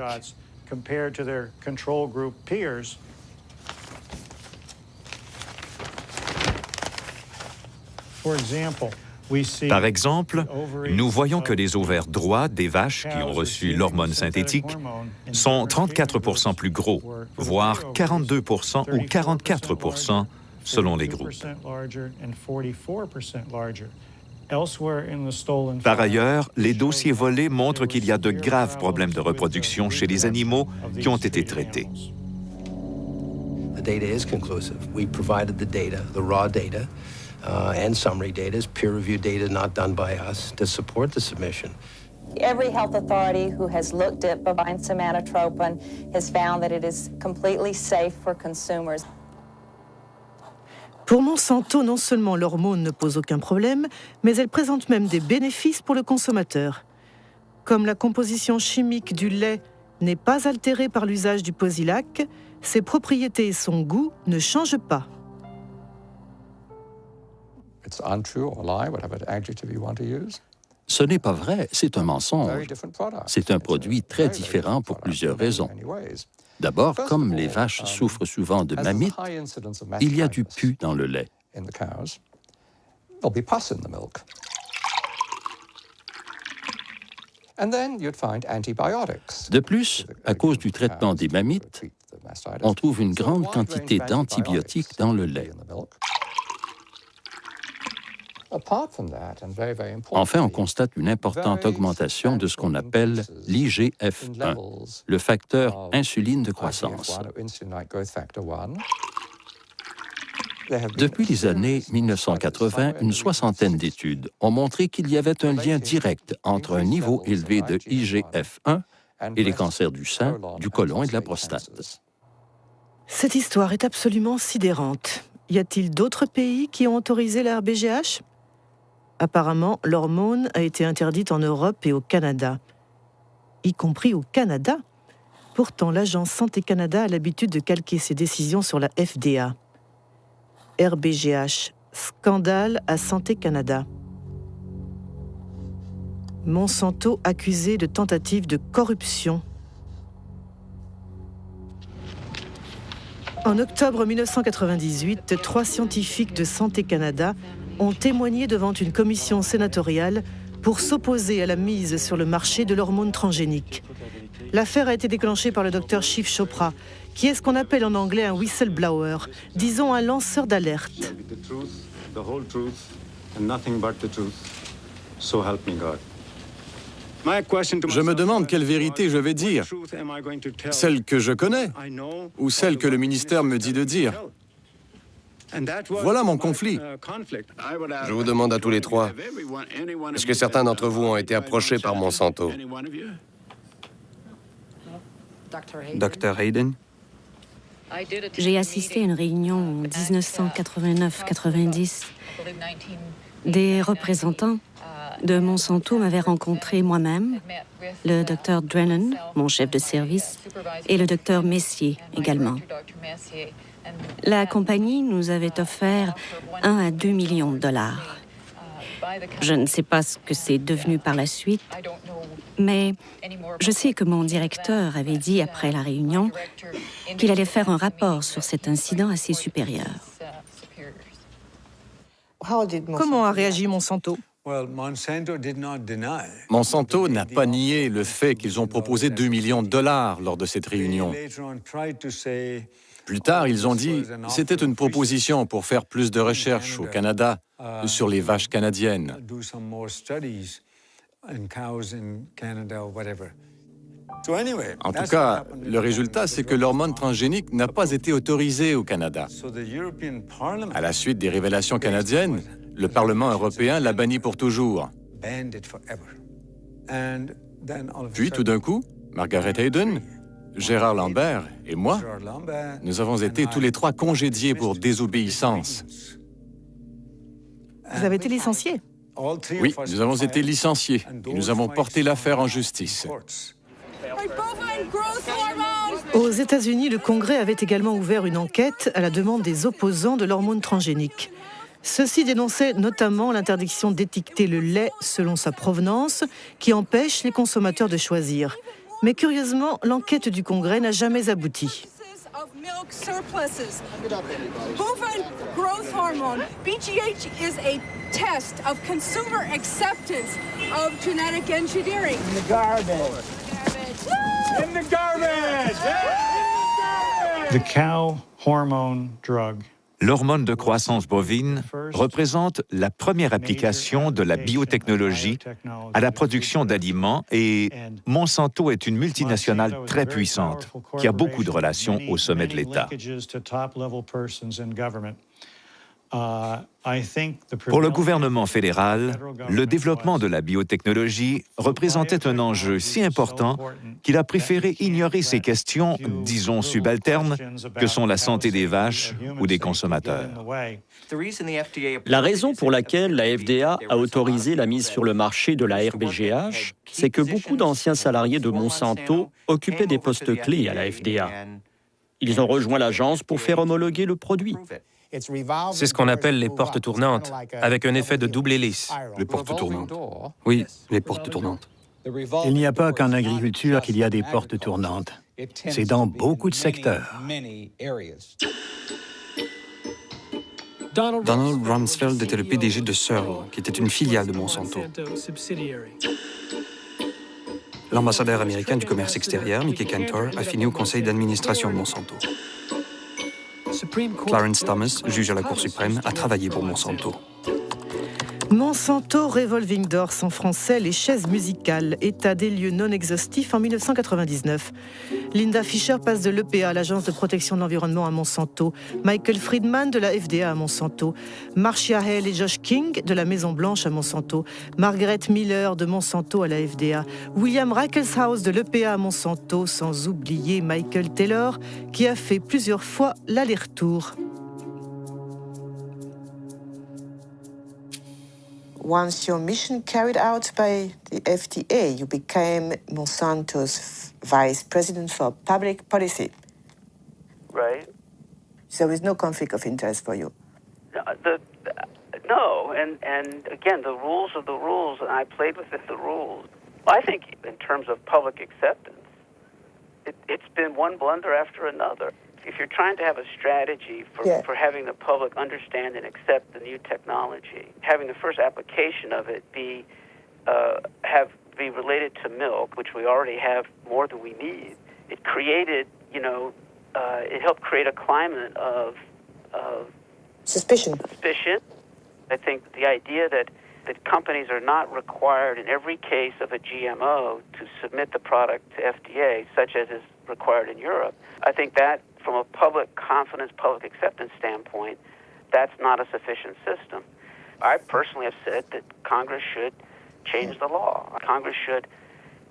Par exemple, nous voyons que les ovaires droits des vaches qui ont reçu l'hormone synthétique sont 34% plus gros, voire 42% ou 44% selon les groupes. Par ailleurs, les dossiers volés montrent qu'il y a de graves problèmes de reproduction chez les animaux qui ont été traités. The data is conclusive. We provided the data, the raw data, and summary data is peer-reviewed data not done by us to support the submission. Every health authority who has looked at bovine somatotropin has found that it is completely safe for consumers. Pour Monsanto, non seulement l'hormone ne pose aucun problème, mais elle présente même des bénéfices pour le consommateur. Comme la composition chimique du lait n'est pas altérée par l'usage du Posilac, ses propriétés et son goût ne changent pas. Ce n'est pas vrai, c'est un mensonge. C'est un produit très différent pour plusieurs raisons. D'abord, comme les vaches souffrent souvent de mamite, il y a du pus dans le lait. De plus, à cause du traitement des mammites, on trouve une grande quantité d'antibiotiques dans le lait. Enfin, on constate une importante augmentation de ce qu'on appelle l'IGF-1, le facteur insuline de croissance. Depuis les années 1980, une soixantaine d'études ont montré qu'il y avait un lien direct entre un niveau élevé de IGF-1 et les cancers du sein, du côlon et de la prostate. Cette histoire est absolument sidérante. Y a-t-il d'autres pays qui ont autorisé la RBGH? Apparemment, l'hormone a été interdite en Europe et au Canada. Y compris au Canada? Pourtant, l'Agence Santé Canada a l'habitude de calquer ses décisions sur la FDA. RBGH, scandale à Santé Canada. Monsanto accusé de tentative de corruption. En octobre 1998, 3 scientifiques de Santé Canada ont témoigné devant une commission sénatoriale pour s'opposer à la mise sur le marché de l'hormone transgénique. L'affaire a été déclenchée par le docteur Shiv Chopra, qui est ce qu'on appelle en anglais un whistleblower, disons un lanceur d'alerte. Je me demande quelle vérité je vais dire. Celle que je connais ou celle que le ministère me dit de dire. Voilà mon conflit. Je vous demande à tous les trois, est-ce que certains d'entre vous ont été approchés par Monsanto? Dr. Hayden. J'ai assisté à une réunion en 1989-90. Des représentants de Monsanto m'avaient rencontré moi-même, le Dr. Drennan, mon chef de service, et le Dr. Messier également. La compagnie nous avait offert 1 à 2 millions de dollars. Je ne sais pas ce que c'est devenu par la suite, mais je sais que mon directeur avait dit après la réunion qu'il allait faire un rapport sur cet incident à ses supérieurs. Comment a réagi Monsanto? Monsanto n'a pas nié le fait qu'ils ont proposé 2 millions de dollars lors de cette réunion. Plus tard, ils ont dit que c'était une proposition pour faire plus de recherches au Canada sur les vaches canadiennes. En tout cas, le résultat, c'est que l'hormone transgénique n'a pas été autorisée au Canada. À la suite des révélations canadiennes, le Parlement européen l'a banni pour toujours. Puis, tout d'un coup, Margaret Hayden, Gérard Lambert et moi, nous avons été tous les trois congédiés pour désobéissance. Vous avez été licencié? Oui, nous avons été licenciés et nous avons porté l'affaire en justice. Aux États-Unis, le Congrès avait également ouvert une enquête à la demande des opposants de l'hormone transgénique. Ceux-ci dénonçaient notamment l'interdiction d'étiqueter le lait selon sa provenance, qui empêche les consommateurs de choisir. Mais curieusement, l'enquête du Congrès n'a jamais abouti. Bovine growth hormone, BGH, is a test of consumer acceptance of genetic engineering. In the garbage. In the garbage! The cow hormone drug. L'hormone de croissance bovine représente la première application de la biotechnologie à la production d'aliments et Monsanto est une multinationale très puissante qui a beaucoup de relations au sommet de l'État. Pour le gouvernement fédéral, le développement de la biotechnologie représentait un enjeu si important qu'il a préféré ignorer ces questions, disons subalternes, que sont la santé des vaches ou des consommateurs. La raison pour laquelle la FDA a autorisé la mise sur le marché de la RBGH, c'est que beaucoup d'anciens salariés de Monsanto occupaient des postes clés à la FDA. Ils ont rejoint l'agence pour faire homologuer le produit. C'est ce qu'on appelle les portes tournantes, avec un effet de double hélice. Les portes tournantes. Oui, les portes tournantes. Il n'y a pas qu'en agriculture qu'il y a des portes tournantes. C'est dans beaucoup de secteurs. Donald Rumsfeld était le PDG de Searle, qui était une filiale de Monsanto. L'ambassadeur américain du commerce extérieur, Mickey Cantor, a fini au conseil d'administration de Monsanto. Clarence Thomas, juge à la Cour suprême, a travaillé pour Monsanto. Monsanto Revolving Doors, en français Les chaises musicales, état des lieux non exhaustif en 1999. Linda Fisher passe de l'EPA à l'Agence de protection de l'environnement à Monsanto, Michael Friedman de la FDA à Monsanto, Marcia Hale et Josh King de la Maison-Blanche à Monsanto, Margaret Miller de Monsanto à la FDA, William Rickelshaus de l'EPA à Monsanto, sans oublier Michael Taylor qui a fait plusieurs fois l'aller-retour. Once your mission carried out by the FDA, you became Monsanto's vice president for public policy. Right. So there is no conflict of interest for you. No, and again, the rules are the rules, and I played within the rules. I think in terms of public acceptance, it's been one blunder after another. If you're trying to have a strategy for having the public understand and accept the new technology, having the first application of it be related to milk, which we already have more than we need, it created, it helped create a climate of suspicion. I think the idea that companies are not required in every case of a GMO to submit the product to FDA, such as is required in Europe, I think that from a public confidence, public acceptance standpoint, that's not a sufficient system. I personally have said that Congress should change the law. Congress should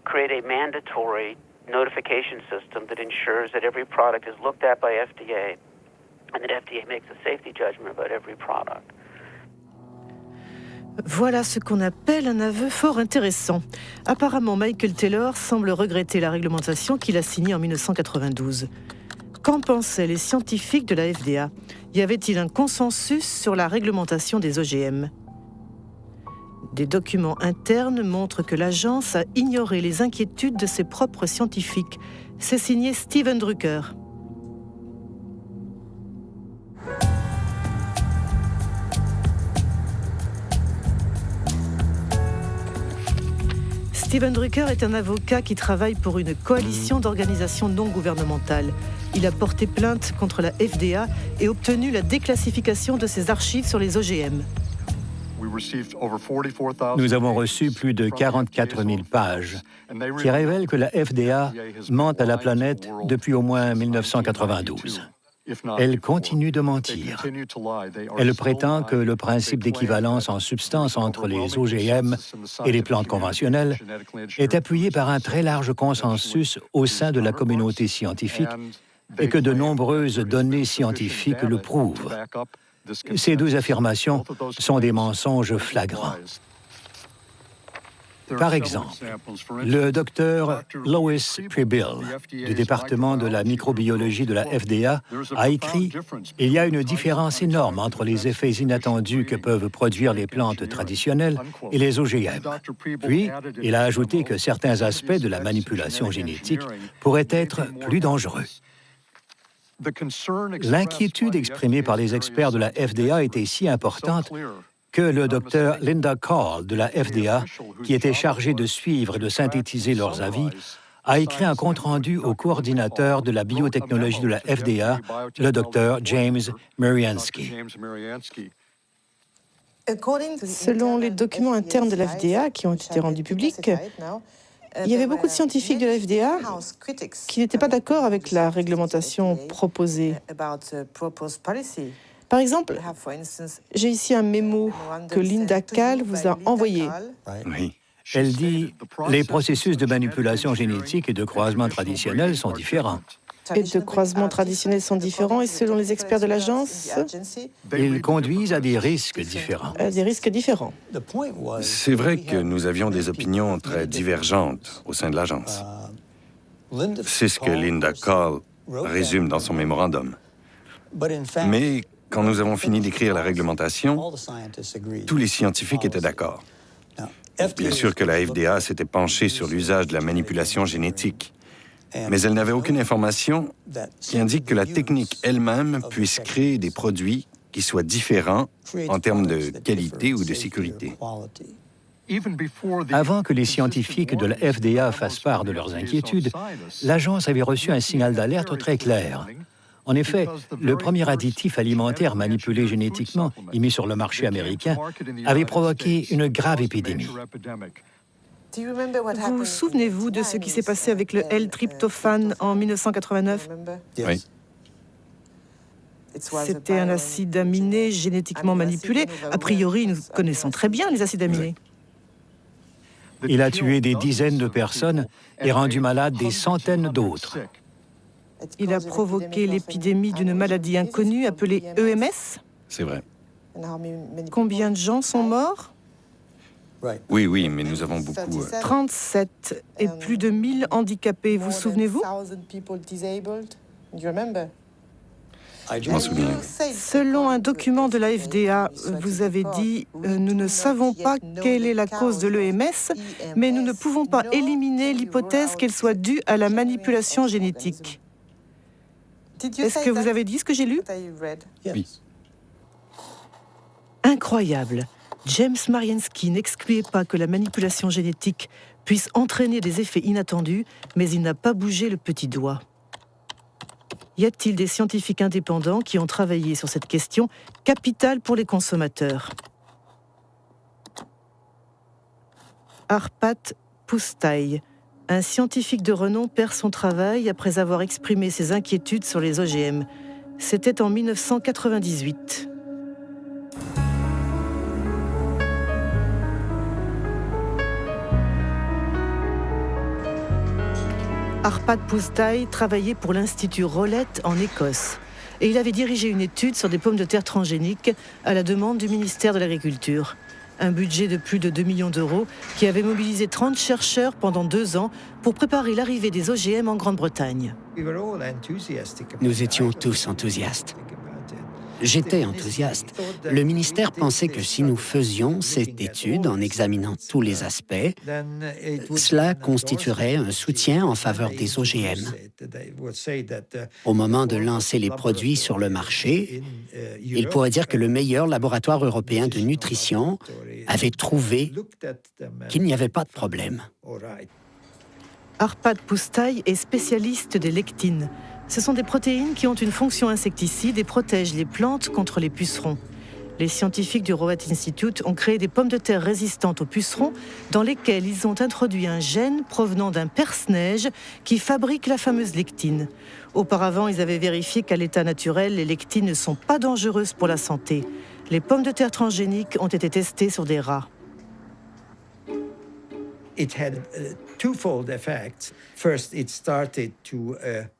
create a mandatory notification system that ensures that every product is looked at by FDA and that FDA makes a safety judgment about every product. Voilà ce qu'on appelle un aveu fort intéressant. Apparemment, Michael Taylor semble regretter la réglementation qu'il a signée en 1992. Qu'en pensaient les scientifiques de la FDA? Y avait-il un consensus sur la réglementation des OGM? Des documents internes montrent que l'agence a ignoré les inquiétudes de ses propres scientifiques. C'est signé Steven Drucker. Steven Drucker est un avocat qui travaille pour une coalition d'organisations non gouvernementales. Il a porté plainte contre la FDA et obtenu la déclassification de ses archives sur les OGM. Nous avons reçu plus de 44 000 pages qui révèlent que la FDA ment à la planète depuis au moins 1992. Elle continue de mentir. Elle prétend que le principe d'équivalence en substance entre les OGM et les plantes conventionnelles est appuyé par un très large consensus au sein de la communauté scientifique et que de nombreuses données scientifiques le prouvent. Ces deux affirmations sont des mensonges flagrants. Par exemple, le docteur Lois Prebill, du département de la microbiologie de la FDA, a écrit « Il y a une différence énorme entre les effets inattendus que peuvent produire les plantes traditionnelles et les OGM. » Puis, il a ajouté que certains aspects de la manipulation génétique pourraient être plus dangereux. L'inquiétude exprimée par les experts de la FDA était si importante que le docteur Linda Call de la FDA, qui était chargée de suivre et de synthétiser leurs avis, a écrit un compte-rendu au coordinateur de la biotechnologie de la FDA, le docteur James Mariansky. Selon les documents internes de la FDA qui ont été rendus publics, il y avait beaucoup de scientifiques de la FDA qui n'étaient pas d'accord avec la réglementation proposée. Par exemple, j'ai ici un mémo que Linda Call vous a envoyé. Oui. Elle dit « Les processus de manipulation génétique et de croisement traditionnel sont différents. » Et de croisements traditionnels sont différents et selon les experts de l'agence, ils conduisent à des risques différents. C'est vrai que nous avions des opinions très divergentes au sein de l'agence. C'est ce que Linda Call résume dans son mémorandum. Mais quand nous avons fini d'écrire la réglementation, tous les scientifiques étaient d'accord. Bien sûr que la FDA s'était penchée sur l'usage de la manipulation génétique, mais elle n'avait aucune information qui indique que la technique elle-même puisse créer des produits qui soient différents en termes de qualité ou de sécurité. Avant que les scientifiques de la FDA fassent part de leurs inquiétudes, l'agence avait reçu un signal d'alerte très clair. En effet, le premier additif alimentaire manipulé génétiquement et mis sur le marché américain avait provoqué une grave épidémie. Vous souvenez-vous de ce qui s'est passé avec le L-tryptophane en 1989 Oui. C'était un acide aminé génétiquement manipulé. A priori, nous connaissons très bien les acides aminés. Il a tué des dizaines de personnes et rendu malades des centaines d'autres. Il a provoqué l'épidémie d'une maladie inconnue appelée EMS. C'est vrai. Combien de gens sont morts? Oui, mais nous avons beaucoup... 37 et plus de 1000 handicapés, vous souvenez-vous? Je m'en souviens. Selon un document de la FDA, vous avez dit « Nous ne savons pas quelle est la cause de l'EMS, mais nous ne pouvons pas éliminer l'hypothèse qu'elle soit due à la manipulation génétique ». Est-ce que vous avez dit ce que j'ai lu? Oui. Incroyable. James Mariensky n'excluait pas que la manipulation génétique puisse entraîner des effets inattendus, mais il n'a pas bougé le petit doigt. Y a-t-il des scientifiques indépendants qui ont travaillé sur cette question capitale pour les consommateurs? Arpad Pusztai, un scientifique de renom, perd son travail après avoir exprimé ses inquiétudes sur les OGM. C'était en 1998. Arpad Pusztai travaillait pour l'Institut Rowlett en Écosse et il avait dirigé une étude sur des pommes de terre transgéniques à la demande du ministère de l'Agriculture. Un budget de plus de 2 millions d'euros qui avait mobilisé 30 chercheurs pendant 2 ans pour préparer l'arrivée des OGM en Grande-Bretagne. Nous étions tous enthousiastes. J'étais enthousiaste. Le ministère pensait que si nous faisions cette étude en examinant tous les aspects, cela constituerait un soutien en faveur des OGM. Au moment de lancer les produits sur le marché, il pourrait dire que le meilleur laboratoire européen de nutrition avait trouvé qu'il n'y avait pas de problème. Arpad Pusztai est spécialiste des lectines. Ce sont des protéines qui ont une fonction insecticide et protègent les plantes contre les pucerons. Les scientifiques du Rowlett Institute ont créé des pommes de terre résistantes aux pucerons dans lesquelles ils ont introduit un gène provenant d'un perce-neige qui fabrique la fameuse lectine. Auparavant, ils avaient vérifié qu'à l'état naturel, les lectines ne sont pas dangereuses pour la santé. Les pommes de terre transgéniques ont été testées sur des rats.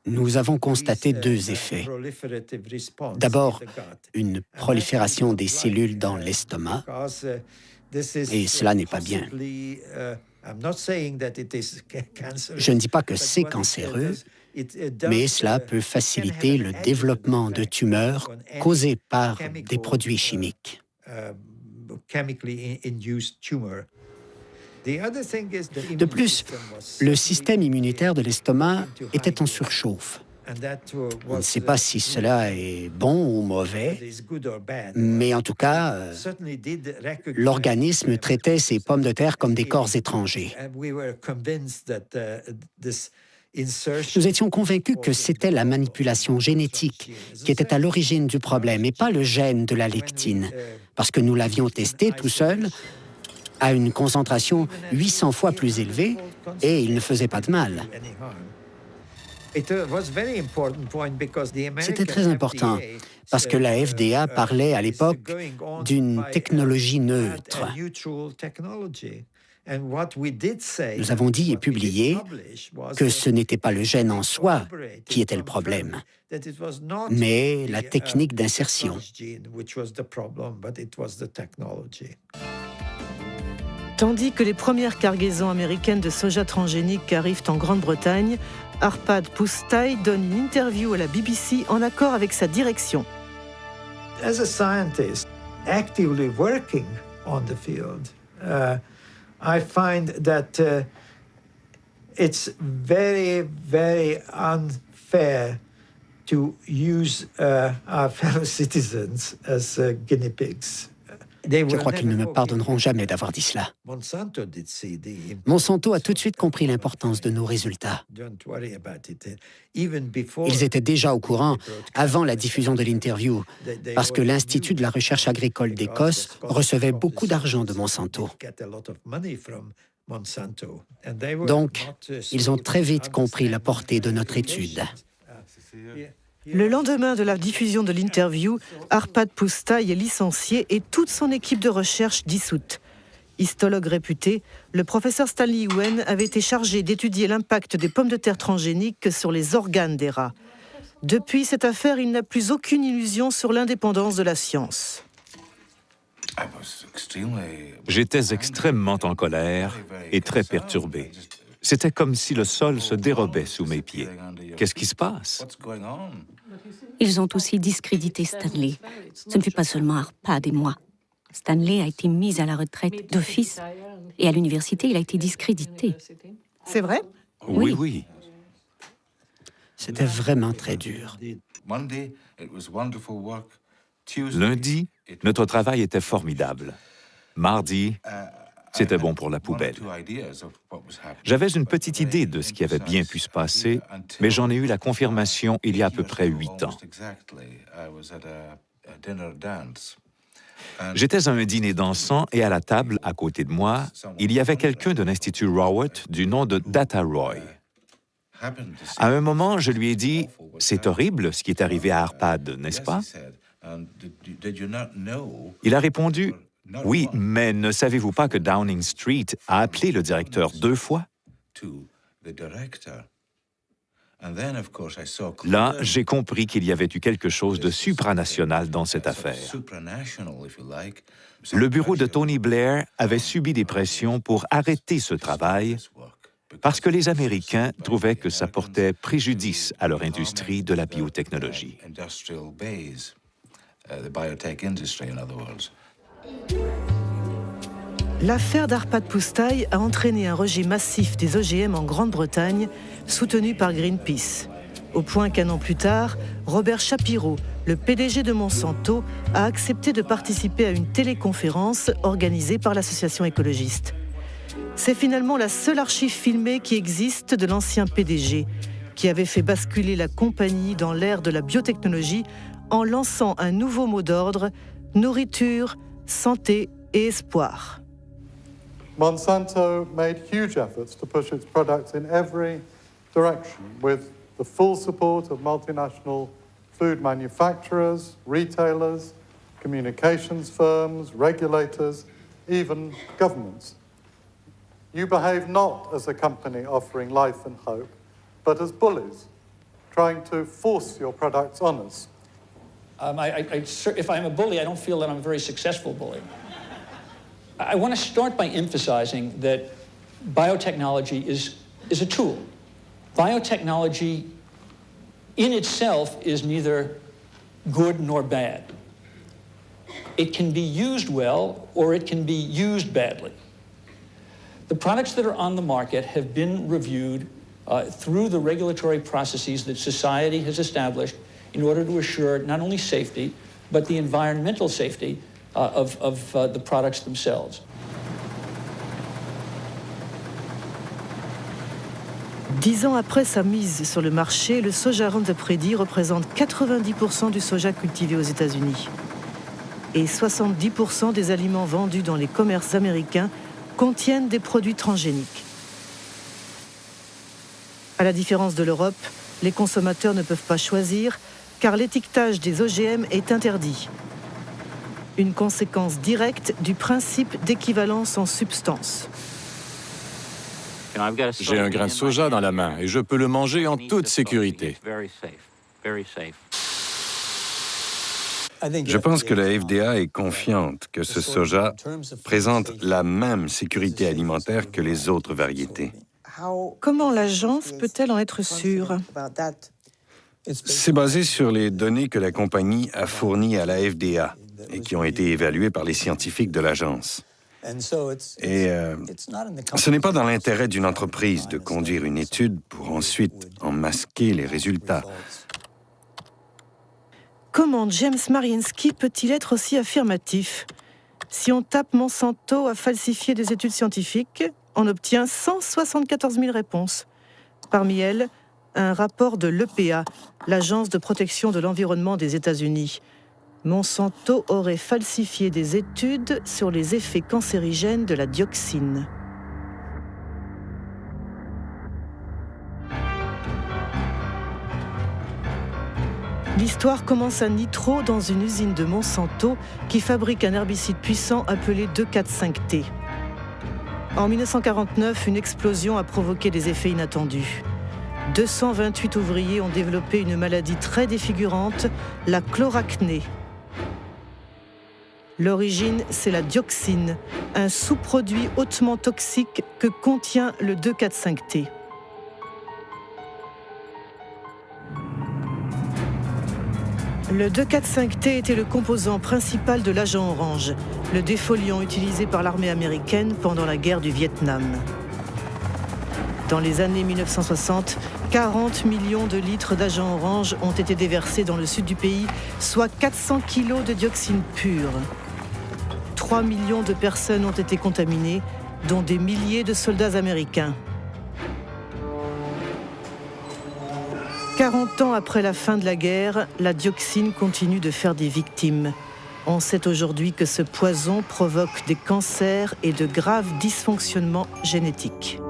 Nous avons constaté 2 effets. D'abord, une prolifération des cellules dans l'estomac, et cela n'est pas bien. Je ne dis pas que c'est cancéreux, mais cela peut faciliter le développement de tumeurs causées par des produits chimiques. De plus, le système immunitaire de l'estomac était en surchauffe. On ne sait pas si cela est bon ou mauvais, mais en tout cas, l'organisme traitait ces pommes de terre comme des corps étrangers. Nous étions convaincus que c'était la manipulation génétique qui était à l'origine du problème et pas le gène de la lectine, parce que nous l'avions testé tout seul à une concentration 800 fois plus élevée et il ne faisait pas de mal. C'était très important parce que la FDA parlait à l'époque d'une technologie neutre. Nous avons dit et publié que ce n'était pas le gène en soi qui était le problème, mais la technique d'insertion. Tandis que les premières cargaisons américaines de soja transgénique arrivent en Grande-Bretagne, Arpad Pusztai donne une interview à la BBC en accord avec sa direction. As a scientist actively working on the field, I find that it's very, very unfair to use our fellow citizens as guinea pigs. Je crois qu'ils ne me pardonneront jamais d'avoir dit cela. Monsanto a tout de suite compris l'importance de nos résultats. Ils étaient déjà au courant avant la diffusion de l'interview, parce que l'Institut de la recherche agricole d'Écosse recevait beaucoup d'argent de Monsanto. Donc, ils ont très vite compris la portée de notre étude. Le lendemain de la diffusion de l'interview, Arpad Pusztai est licencié et toute son équipe de recherche dissoute. Histologue réputé, le professeur Stanley Yuen avait été chargé d'étudier l'impact des pommes de terre transgéniques sur les organes des rats. Depuis cette affaire, il n'a plus aucune illusion sur l'indépendance de la science. J'étais extrêmement en colère et très perturbé. C'était comme si le sol se dérobait sous mes pieds. Qu'est-ce qui se passe? Ils ont aussi discrédité Stanley. Ce ne fut pas seulement Arpad et moi. Stanley a été mis à la retraite d'office et à l'université, il a été discrédité. C'est vrai? Oui, oui. C'était vraiment très dur. Lundi, notre travail était formidable. Mardi, c'était bon pour la poubelle. J'avais une petite idée de ce qui avait bien pu se passer, mais j'en ai eu la confirmation il y a à peu près 8 ans. J'étais à un dîner dansant et à la table, à côté de moi, il y avait quelqu'un de l'Institut Rowett du nom de Data Roy. À un moment, je lui ai dit « C'est horrible ce qui est arrivé à Arpad, n'est-ce pas? » Il a répondu « Oui, mais ne savez-vous pas que Downing Street a appelé le directeur 2 fois? » Là, j'ai compris qu'il y avait eu quelque chose de supranational dans cette affaire. Le bureau de Tony Blair avait subi des pressions pour arrêter ce travail parce que les Américains trouvaient que ça portait préjudice à leur industrie de la biotechnologie. L'affaire d'Arpad Pusztai a entraîné un rejet massif des OGM en Grande-Bretagne, soutenu par Greenpeace. Au point qu'un an plus tard, Robert Shapiro, le PDG de Monsanto, a accepté de participer à une téléconférence organisée par l'association écologiste. C'est finalement la seule archive filmée qui existe de l'ancien PDG, qui avait fait basculer la compagnie dans l'ère de la biotechnologie en lançant un nouveau mot d'ordre, nourriture, santé et espoir. Monsanto made huge efforts to push its products in every direction with the full support of multinational food manufacturers, retailers, communications firms, regulators, even governments. You behave not as a company offering life and hope, but as bullies, trying to force your products on us. If I'm a bully, I don't feel that I'm a very successful bully. I want to start by emphasizing that biotechnology is a tool. Biotechnology in itself is neither good nor bad. It can be used well or it can be used badly. The products that are on the market have been reviewed through the regulatory processes that society has established in order to assure not only safety, but the environmental safety of the products themselves. Dix ans après sa mise sur le marché, le soja Roundup Ready représente 90% du soja cultivé aux États-Unis. Et 70% des aliments vendus dans les commerces américains contiennent des produits transgéniques. À la différence de l'Europe, les consommateurs ne peuvent pas choisir car l'étiquetage des OGM est interdit. Une conséquence directe du principe d'équivalence en substance. J'ai un grain de soja dans la main et je peux le manger en toute sécurité. Je pense que la FDA est confiante que ce soja présente la même sécurité alimentaire que les autres variétés. Comment l'agence peut-elle en être sûre? C'est basé sur les données que la compagnie a fournies à la FDA et qui ont été évaluées par les scientifiques de l'agence. Et ce n'est pas dans l'intérêt d'une entreprise de conduire une étude pour ensuite en masquer les résultats. Comment James Mariinsky peut-il être aussi affirmatif? Si on tape Monsanto a falsifié des études scientifiques, on obtient 174 000 réponses. Parmi elles, un rapport de l'EPA, l'Agence de protection de l'environnement des États-Unis. Monsanto aurait falsifié des études sur les effets cancérigènes de la dioxine. L'histoire commence à Nitro, dans une usine de Monsanto qui fabrique un herbicide puissant appelé 2,4,5-T. En 1949, une explosion a provoqué des effets inattendus. 228 ouvriers ont développé une maladie très défigurante, la chloracné. L'origine, c'est la dioxine, un sous-produit hautement toxique que contient le 2,4,5-T. Le 2,4,5-T était le composant principal de l'agent orange, le défoliant utilisé par l'armée américaine pendant la guerre du Vietnam. Dans les années 1960, 40 millions de litres d'agent orange ont été déversés dans le sud du pays, soit 400 kilos de dioxine pure. 3 millions de personnes ont été contaminées, dont des milliers de soldats américains. 40 ans après la fin de la guerre, la dioxine continue de faire des victimes. On sait aujourd'hui que ce poison provoque des cancers et de graves dysfonctionnements génétiques.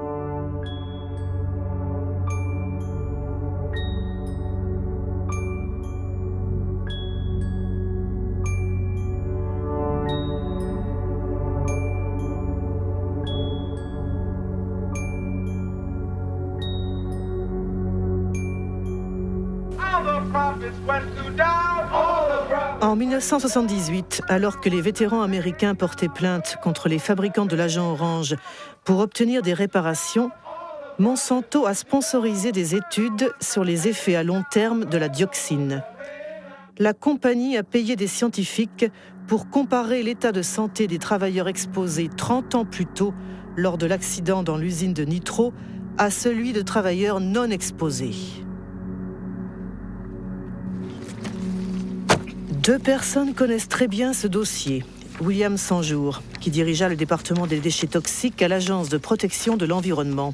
En 1978, alors que les vétérans américains portaient plainte contre les fabricants de l'agent orange pour obtenir des réparations, Monsanto a sponsorisé des études sur les effets à long terme de la dioxine. La compagnie a payé des scientifiques pour comparer l'état de santé des travailleurs exposés 30 ans plus tôt lors de l'accident dans l'usine de Nitro à celui de travailleurs non exposés. 2 personnes connaissent très bien ce dossier. William Sanjour, qui dirigea le département des déchets toxiques à l'Agence de protection de l'environnement,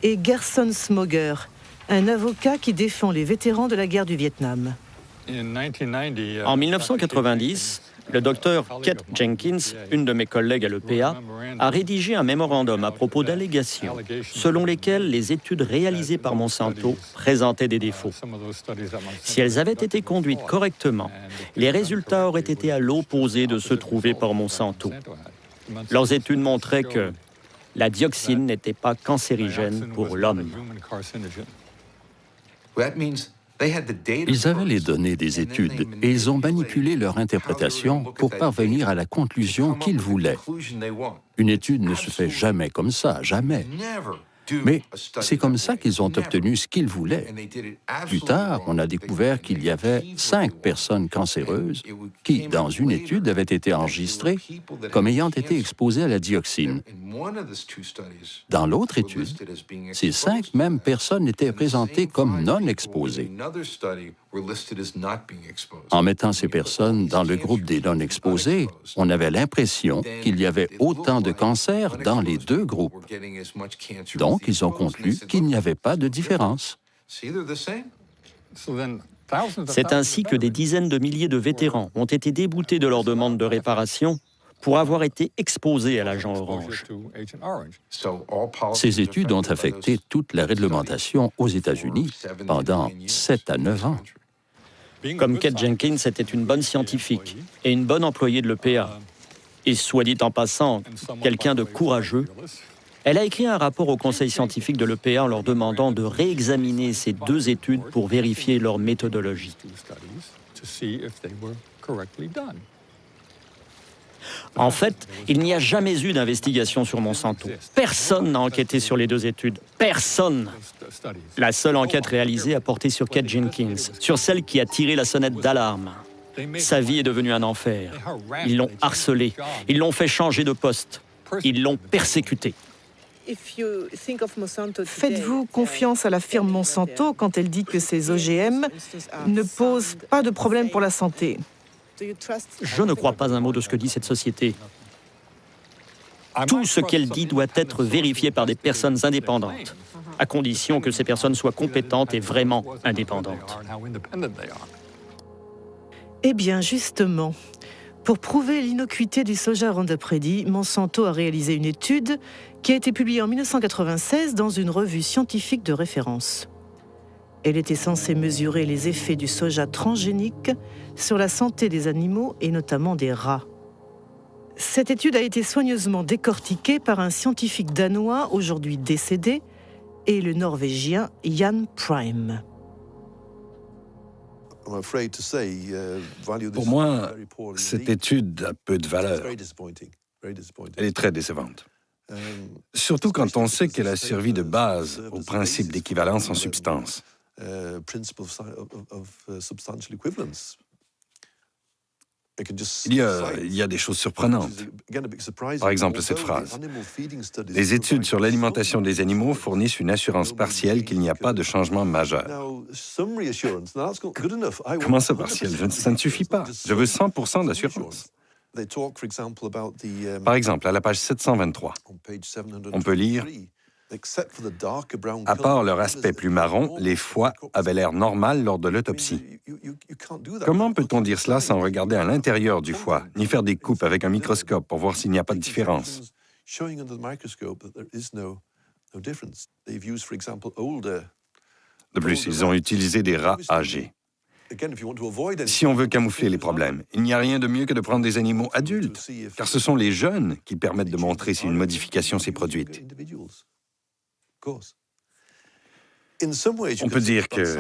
et Gerson Smoger, un avocat qui défend les vétérans de la guerre du Vietnam. En 1990, le docteur Kate Jenkins, une de mes collègues à l'EPA, a rédigé un mémorandum à propos d'allégations selon lesquelles les études réalisées par Monsanto présentaient des défauts. Si elles avaient été conduites correctement, les résultats auraient été à l'opposé de ceux trouvés par Monsanto. Leurs études montraient que la dioxine n'était pas cancérigène pour l'homme. Ils avaient les données des études et ils ont manipulé leur interprétation pour parvenir à la conclusion qu'ils voulaient. Une étude ne se fait jamais comme ça, jamais. Mais c'est comme ça qu'ils ont obtenu ce qu'ils voulaient. Plus tard, on a découvert qu'il y avait 5 personnes cancéreuses qui, dans une étude, avaient été enregistrées comme ayant été exposées à la dioxine. Dans l'autre étude, ces 5 mêmes personnes étaient présentées comme non exposées. En mettant ces personnes dans le groupe des non-exposés, on avait l'impression qu'il y avait autant de cancers dans les 2 groupes. Donc, ils ont conclu qu'il n'y avait pas de différence. C'est ainsi que des dizaines de milliers de vétérans ont été déboutés de leur demande de réparation pour avoir été exposés à l'agent orange. Ces études ont affecté toute la réglementation aux États-Unis pendant 7 à 9 ans. Comme Kate Jenkins était une bonne scientifique et une bonne employée de l'EPA, et soit dit en passant, quelqu'un de courageux, elle a écrit un rapport au conseil scientifique de l'EPA en leur demandant de réexaminer ces 2 études pour vérifier leur méthodologie. En fait, il n'y a jamais eu d'investigation sur Monsanto. Personne n'a enquêté sur les 2 études. Personne. La seule enquête réalisée a porté sur Kate Jenkins, sur celle qui a tiré la sonnette d'alarme. Sa vie est devenue un enfer. Ils l'ont harcelée. Ils l'ont fait changer de poste. Ils l'ont persécutée. Faites-vous confiance à la firme Monsanto quand elle dit que ces OGM ne posent pas de problème pour la santé? Je ne crois pas un mot de ce que dit cette société. Tout ce qu'elle dit doit être vérifié par des personnes indépendantes, à condition que ces personnes soient compétentes et vraiment indépendantes. Eh bien, justement, pour prouver l'innocuité du soja Roundup Ready, Monsanto a réalisé une étude qui a été publiée en 1996 dans une revue scientifique de référence. Elle était censée mesurer les effets du soja transgénique sur la santé des animaux et notamment des rats. Cette étude a été soigneusement décortiquée par un scientifique danois aujourd'hui décédé et le Norvégien Jan Prime. Pour moi, cette étude a peu de valeur. Elle est très décevante. Surtout quand on sait qu'elle a servi de base au principe d'équivalence en substance. Il y a des choses surprenantes. Par exemple, cette phrase. Les études sur l'alimentation des animaux fournissent une assurance partielle qu'il n'y a pas de changement majeur. Comment ça, partiel? Ça ne suffit pas. Je veux 100% d'assurance. Par exemple, à la page 723, on peut lire « À part leur aspect plus marron, les foies avaient l'air normal lors de l'autopsie. » Comment peut-on dire cela sans regarder à l'intérieur du foie, ni faire des coupes avec un microscope pour voir s'il n'y a pas de différence? De plus, ils ont utilisé des rats âgés. Si on veut camoufler les problèmes, il n'y a rien de mieux que de prendre des animaux adultes, car ce sont les jeunes qui permettent de montrer si une modification s'est produite. On peut dire que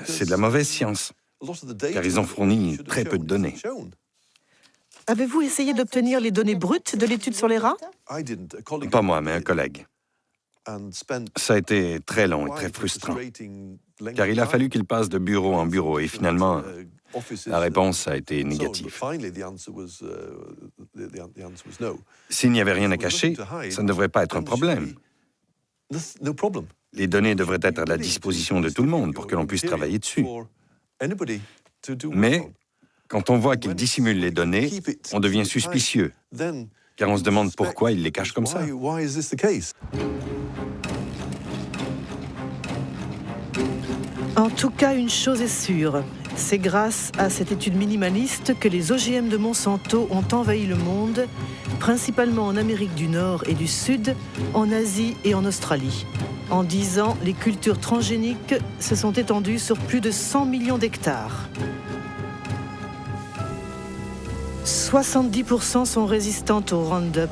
c'est de la mauvaise science, car ils ont fourni très peu de données. Avez-vous essayé d'obtenir les données brutes de l'étude sur les rats? Pas moi, mais un collègue. Ça a été très long et très frustrant, car il a fallu qu'il passe de bureau en bureau et finalement, la réponse a été négative. S'il n'y avait rien à cacher, ça ne devrait pas être un problème. Les données devraient être à la disposition de tout le monde pour que l'on puisse travailler dessus. Mais quand on voit qu'ils dissimulent les données, on devient suspicieux, car on se demande pourquoi ils les cachent comme ça. En tout cas, une chose est sûre, c'est grâce à cette étude minimaliste que les OGM de Monsanto ont envahi le monde, principalement en Amérique du Nord et du Sud, en Asie et en Australie. En 10 ans, les cultures transgéniques se sont étendues sur plus de 100 millions d'hectares. 70% sont résistantes au Roundup.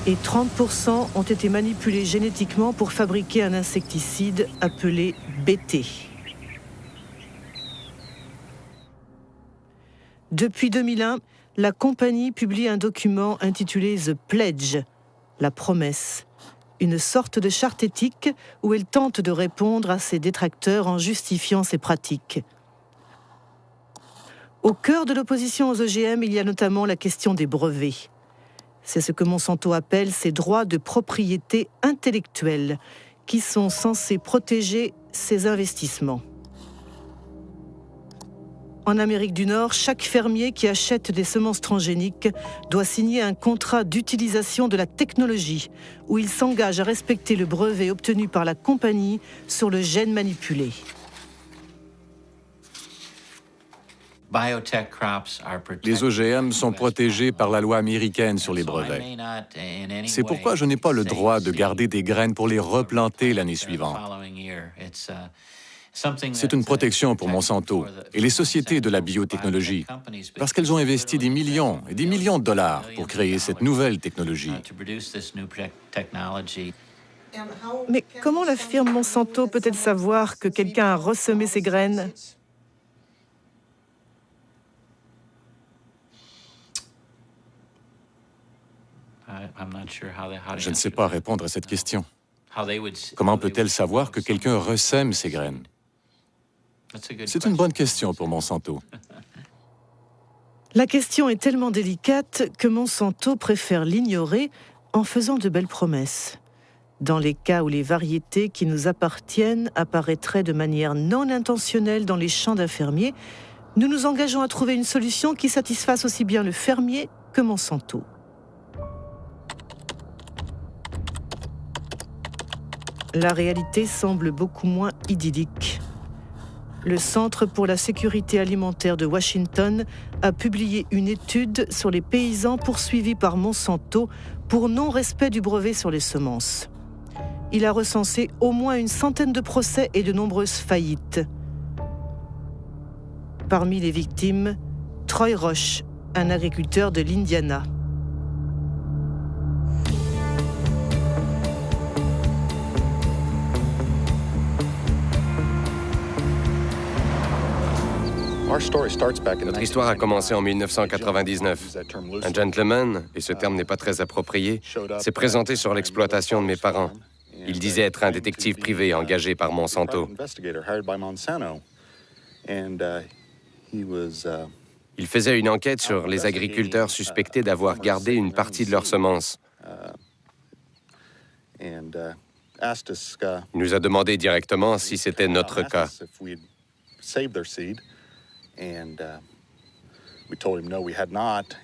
Et 30% ont été manipulés génétiquement pour fabriquer un insecticide appelé BT. Depuis 2001, la compagnie publie un document intitulé The Pledge, la promesse, une sorte de charte éthique où elle tente de répondre à ses détracteurs en justifiant ses pratiques. Au cœur de l'opposition aux OGM, il y a notamment la question des brevets. C'est ce que Monsanto appelle ses droits de propriété intellectuelle, qui sont censés protéger ses investissements. En Amérique du Nord, chaque fermier qui achète des semences transgéniques doit signer un contrat d'utilisation de la technologie, où il s'engage à respecter le brevet obtenu par la compagnie sur le gène manipulé. Les OGM sont protégés par la loi américaine sur les brevets. C'est pourquoi je n'ai pas le droit de garder des graines pour les replanter l'année suivante. C'est une protection pour Monsanto et les sociétés de la biotechnologie, parce qu'elles ont investi des millions et des millions de dollars pour créer cette nouvelle technologie. Mais comment la firme Monsanto peut-elle savoir que quelqu'un a ressemé ses graines ? Je ne sais pas répondre à cette question. Comment peut-elle savoir que quelqu'un ressème ses graines? C'est une bonne question pour Monsanto. La question est tellement délicate que Monsanto préfère l'ignorer en faisant de belles promesses. Dans les cas où les variétés qui nous appartiennent apparaîtraient de manière non intentionnelle dans les champs d'un fermier, Nous nous engageons à trouver une solution qui satisfasse aussi bien le fermier que Monsanto. La réalité semble beaucoup moins idyllique. Le Centre pour la sécurité alimentaire de Washington a publié une étude sur les paysans poursuivis par Monsanto pour non-respect du brevet sur les semences. Il a recensé au moins une centaine de procès et de nombreuses faillites. Parmi les victimes, Troy Roche, un agriculteur de l'Indiana. Notre histoire a commencé en 1999. Un gentleman, et ce terme n'est pas très approprié, s'est présenté sur l'exploitation de mes parents. Il disait être un détective privé engagé par Monsanto. Il faisait une enquête sur les agriculteurs suspectés d'avoir gardé une partie de leurs semences. Il nous a demandé directement si c'était notre cas.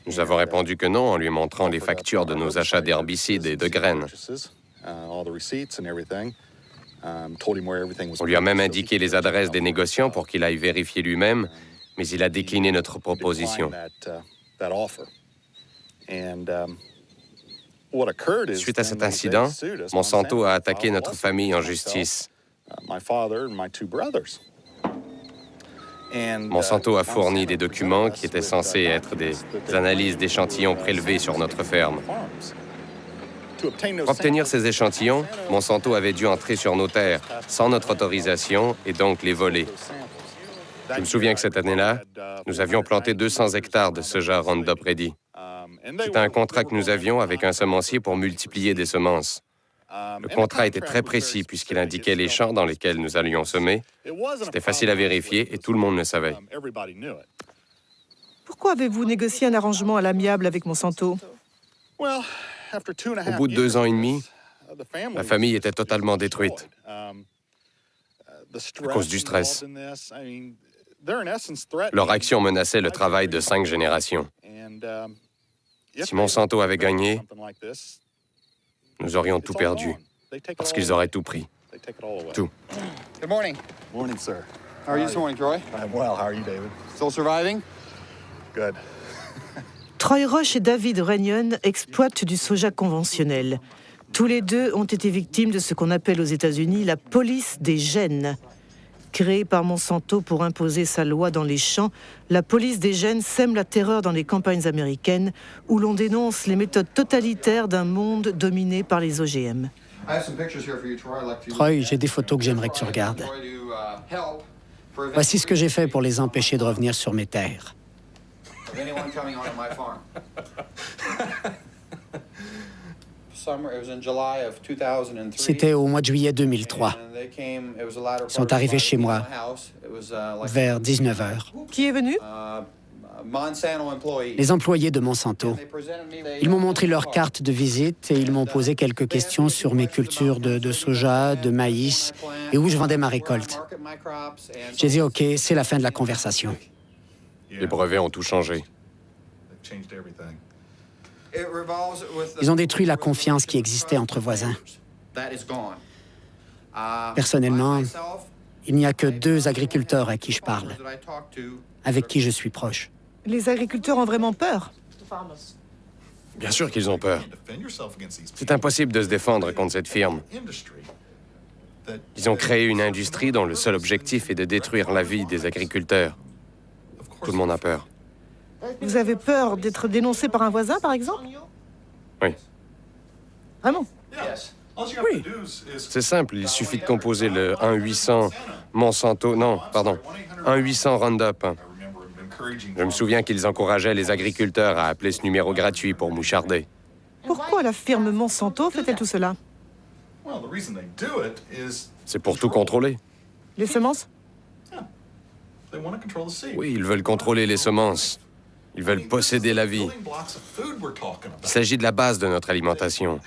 Nous avons répondu que non en lui montrant les factures de nos achats d'herbicides et de graines. On lui a même indiqué les adresses des négociants pour qu'il aille vérifier lui-même, mais il a décliné notre proposition. Suite à cet incident, Monsanto a attaqué notre famille en justice. Monsanto a fourni des documents qui étaient censés être des analyses d'échantillons prélevés sur notre ferme. Pour obtenir ces échantillons, Monsanto avait dû entrer sur nos terres sans notre autorisation et donc les voler. Je me souviens que cette année-là, nous avions planté 200 hectares de soja Roundup Ready. C'était un contrat que nous avions avec un semencier pour multiplier des semences. Le contrat était très précis puisqu'il indiquait les champs dans lesquels nous allions semer. C'était facile à vérifier et tout le monde le savait. Pourquoi avez-vous négocié un arrangement à l'amiable avec Monsanto? Au bout de 2 ans et demi, la famille était totalement détruite à cause du stress. Leur action menaçait le travail de 5 générations. Si Monsanto avait gagné, nous aurions tout perdu, parce qu'ils auraient tout pris. Tout. Good morning. Morning, sir. How are you this morning, Troy? I'm well. How are you, David? Still surviving? Good. Troy Roche et David Renyon exploitent du soja conventionnel. Tous les deux ont été victimes de ce qu'on appelle aux États-Unis la police des gènes. Créée par Monsanto pour imposer sa loi dans les champs, la police des gènes sème la terreur dans les campagnes américaines où l'on dénonce les méthodes totalitaires d'un monde dominé par les OGM. Troy, j'ai des photos que j'aimerais que tu regardes. Voici ce que j'ai fait pour les empêcher de revenir sur mes terres. C'était au mois de juillet 2003. Ils sont arrivés chez moi vers 19h. Qui est venu? Les employés de Monsanto. Ils m'ont montré leur carte de visite et ils m'ont posé quelques questions sur mes cultures de soja, de maïs et où je vendais ma récolte. J'ai dit OK, c'est la fin de la conversation. Les brevets ont tout changé. Ils ont détruit la confiance qui existait entre voisins. Personnellement, il n'y a que 2 agriculteurs à qui je parle, avec qui je suis proche. Les agriculteurs ont vraiment peur? Bien sûr qu'ils ont peur. C'est impossible de se défendre contre cette firme. Ils ont créé une industrie dont le seul objectif est de détruire la vie des agriculteurs. Tout le monde a peur. Vous avez peur d'être dénoncé par un voisin, par exemple? Oui. Vraiment? Oui. C'est simple, il suffit de composer le 1-800 Monsanto... Non, pardon, 1-800 Roundup. Je me souviens qu'ils encourageaient les agriculteurs à appeler ce numéro gratuit pour moucharder. Pourquoi la firme Monsanto fait-elle tout cela? C'est pour tout contrôler. Les semences? Oui, ils veulent contrôler les semences. Ils veulent posséder la vie. Il s'agit de la base de notre alimentation.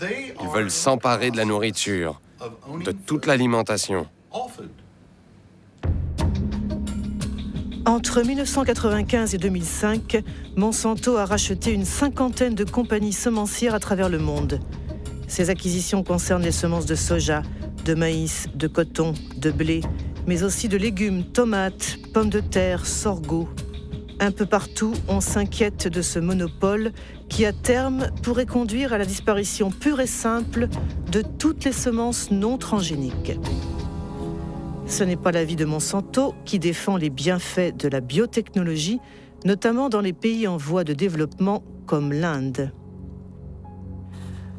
Ils veulent s'emparer de la nourriture, de toute l'alimentation. Entre 1995 et 2005, Monsanto a racheté une cinquantaine de compagnies semencières à travers le monde. Ces acquisitions concernent les semences de soja, de maïs, de coton, de blé, mais aussi de légumes, tomates, pommes de terre, sorgho. Un peu partout, on s'inquiète de ce monopole qui, à terme, pourrait conduire à la disparition pure et simple de toutes les semences non transgéniques. Ce n'est pas l'avis de Monsanto qui défend les bienfaits de la biotechnologie, notamment dans les pays en voie de développement comme l'Inde.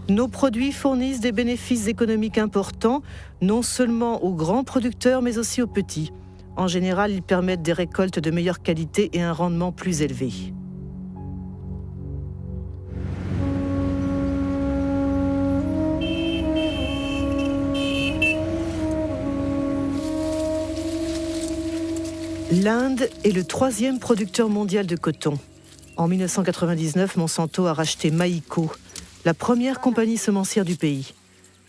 Nos produits fournissent des bénéfices économiques importants, non seulement aux grands producteurs, mais aussi aux petits. En général, ils permettent des récoltes de meilleure qualité et un rendement plus élevé. L'Inde est le 3e producteur mondial de coton. En 1999, Monsanto a racheté Maïko, la première compagnie semencière du pays.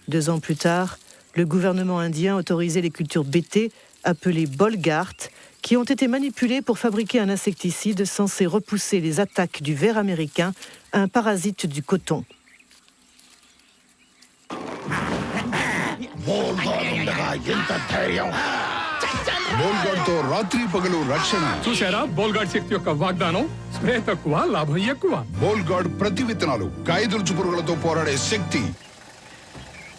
2 ans plus tard, le gouvernement indien autorisait les cultures BT, appelées Bollgard, qui ont été manipulées pour fabriquer un insecticide censé repousser les attaques du ver américain, un parasite du coton.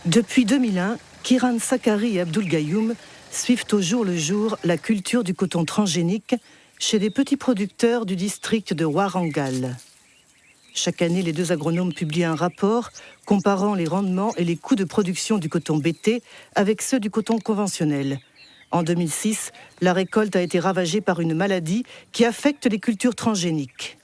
Depuis 2001, Kiran Sakari et Abdul Gayoum suivent au jour le jour la culture du coton transgénique chez les petits producteurs du district de Warangal. Chaque année, les 2 agronomes publient un rapport comparant les rendements et les coûts de production du coton BT avec ceux du coton conventionnel. En 2006, la récolte a été ravagée par une maladie qui affecte les cultures transgéniques.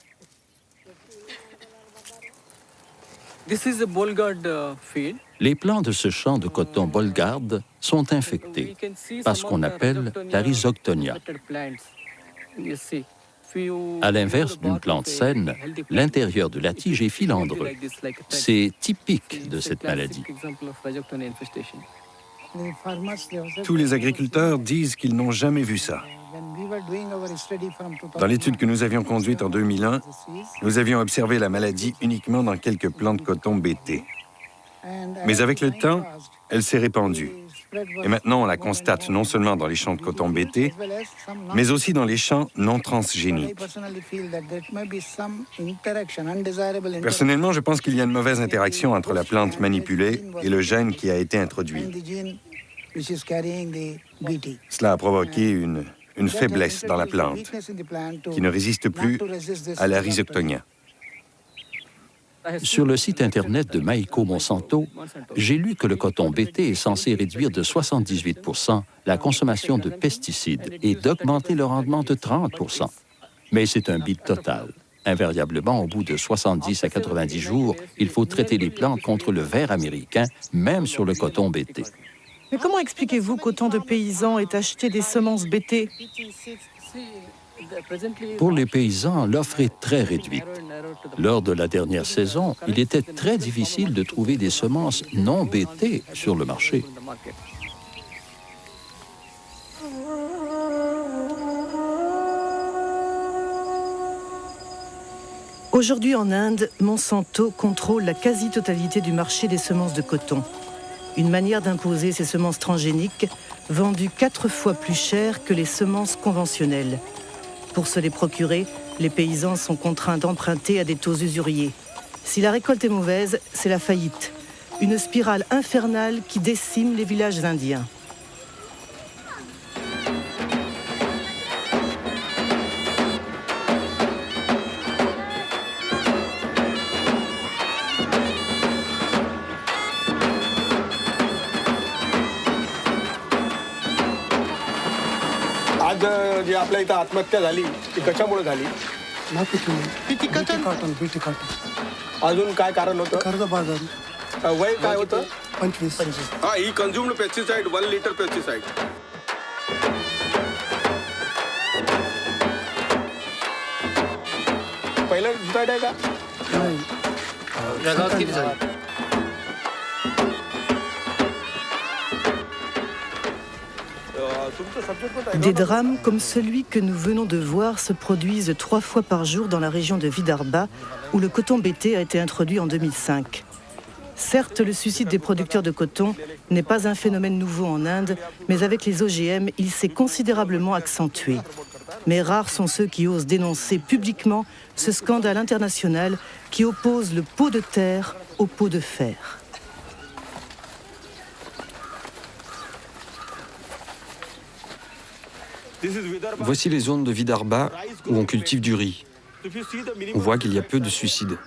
Les plants de ce champ de coton Bollgard sont infectés par ce qu'on appelle la rhizoctonia. À l'inverse d'une plante saine, l'intérieur de la tige est filandreux. C'est typique de cette maladie. Tous les agriculteurs disent qu'ils n'ont jamais vu ça. Dans l'étude que nous avions conduite en 2001, nous avions observé la maladie uniquement dans quelques plants de coton BT. Mais avec le temps, elle s'est répandue. Et maintenant, on la constate non seulement dans les champs de coton BT, mais aussi dans les champs non transgéniques. Personnellement, je pense qu'il y a une mauvaise interaction entre la plante manipulée et le gène qui a été introduit. Cela a provoqué une faiblesse dans la plante qui ne résiste plus à la rhizoctonia. Sur le site Internet de Maïko Monsanto, j'ai lu que le coton BT est censé réduire de 78% la consommation de pesticides et d'augmenter le rendement de 30%. Mais c'est un bide total. Invariablement, au bout de 70 à 90 jours, il faut traiter les plantes contre le ver américain, même sur le coton BT. Mais comment expliquez-vous qu'autant de paysans aient acheté des semences BT ? Pour les paysans, l'offre est très réduite. Lors de la dernière saison, il était très difficile de trouver des semences non BT sur le marché. Aujourd'hui en Inde, Monsanto contrôle la quasi-totalité du marché des semences de coton. Une manière d'imposer ces semences transgéniques vendues 4 fois plus cher que les semences conventionnelles. Pour se les procurer, les paysans sont contraints d'emprunter à des taux usuriers. Si la récolte est mauvaise, c'est la faillite. Une spirale infernale qui décime les villages indiens. जी आपल्या इथं आत्महत्या झाली ती कशामुळे झाली BT cotton अजून काय कारण होतं कर्जबाजारी वय काय होतं 25 हा ही कन्झ्युम्ड पेस्टिसाइड 1 लिटर पेस्टिसाइड पहिलं जुताड आहे का नाही जगात किती झाली Des drames comme celui que nous venons de voir se produisent 3 fois par jour dans la région de Vidarbha, où le coton BT a été introduit en 2005. Certes, le suicide des producteurs de coton n'est pas un phénomène nouveau en Inde, mais avec les OGM, il s'est considérablement accentué. Mais rares sont ceux qui osent dénoncer publiquement ce scandale international qui oppose le pot de terre au pot de fer. Voici les zones de Vidarbha où on cultive du riz. On voit qu'il y a peu de suicides.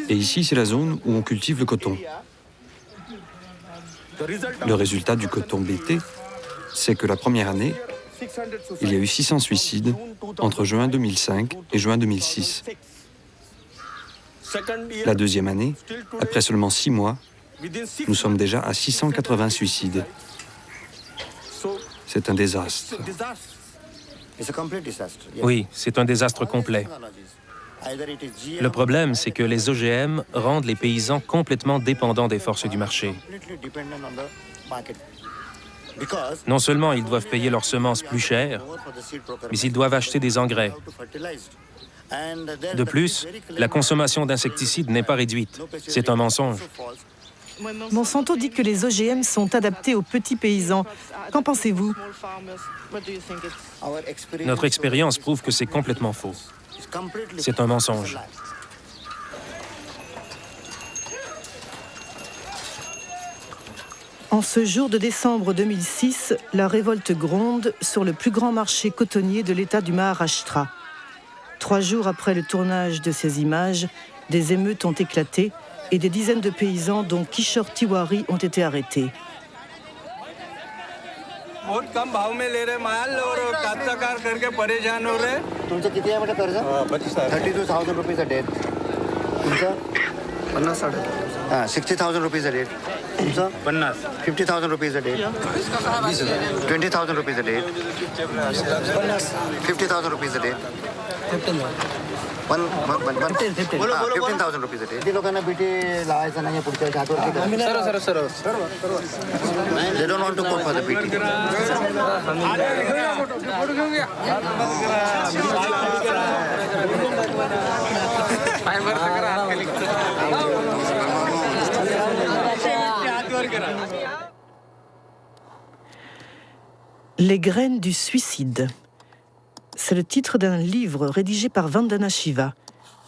Et ici, c'est la zone où on cultive le coton. Le résultat du coton BT, c'est que la première année, il y a eu 600 suicides entre juin 2005 et juin 2006. La deuxième année, après seulement 6 mois, nous sommes déjà à 680 suicides. C'est un désastre. Oui, c'est un désastre complet. Le problème, c'est que les OGM rendent les paysans complètement dépendants des forces du marché. Non seulement ils doivent payer leurs semences plus chères, mais ils doivent acheter des engrais. De plus, la consommation d'insecticides n'est pas réduite. C'est un mensonge. Monsanto dit que les OGM sont adaptés aux petits paysans. Qu'en pensez-vous? Notre expérience prouve que c'est complètement faux. C'est un mensonge. En ce jour de décembre 2006, la révolte gronde sur le plus grand marché cotonnier de l'État du Maharashtra. 3 jours après le tournage de ces images, des émeutes ont éclaté et des dizaines de paysans, dont Kishore Tiwari, ont été arrêtés. हाँ 60,000 rupees a day. 50,000 rupees a day. 20,000 rupees a day. 50,000 rupees a day. 15,000 rupees a day. लोकांना बीटी लावायचं नाही पुढच्या हातवर. Sir. They don't want to go for the BT. Les graines du suicide. C'est le titre d'un livre rédigé par Vandana Shiva.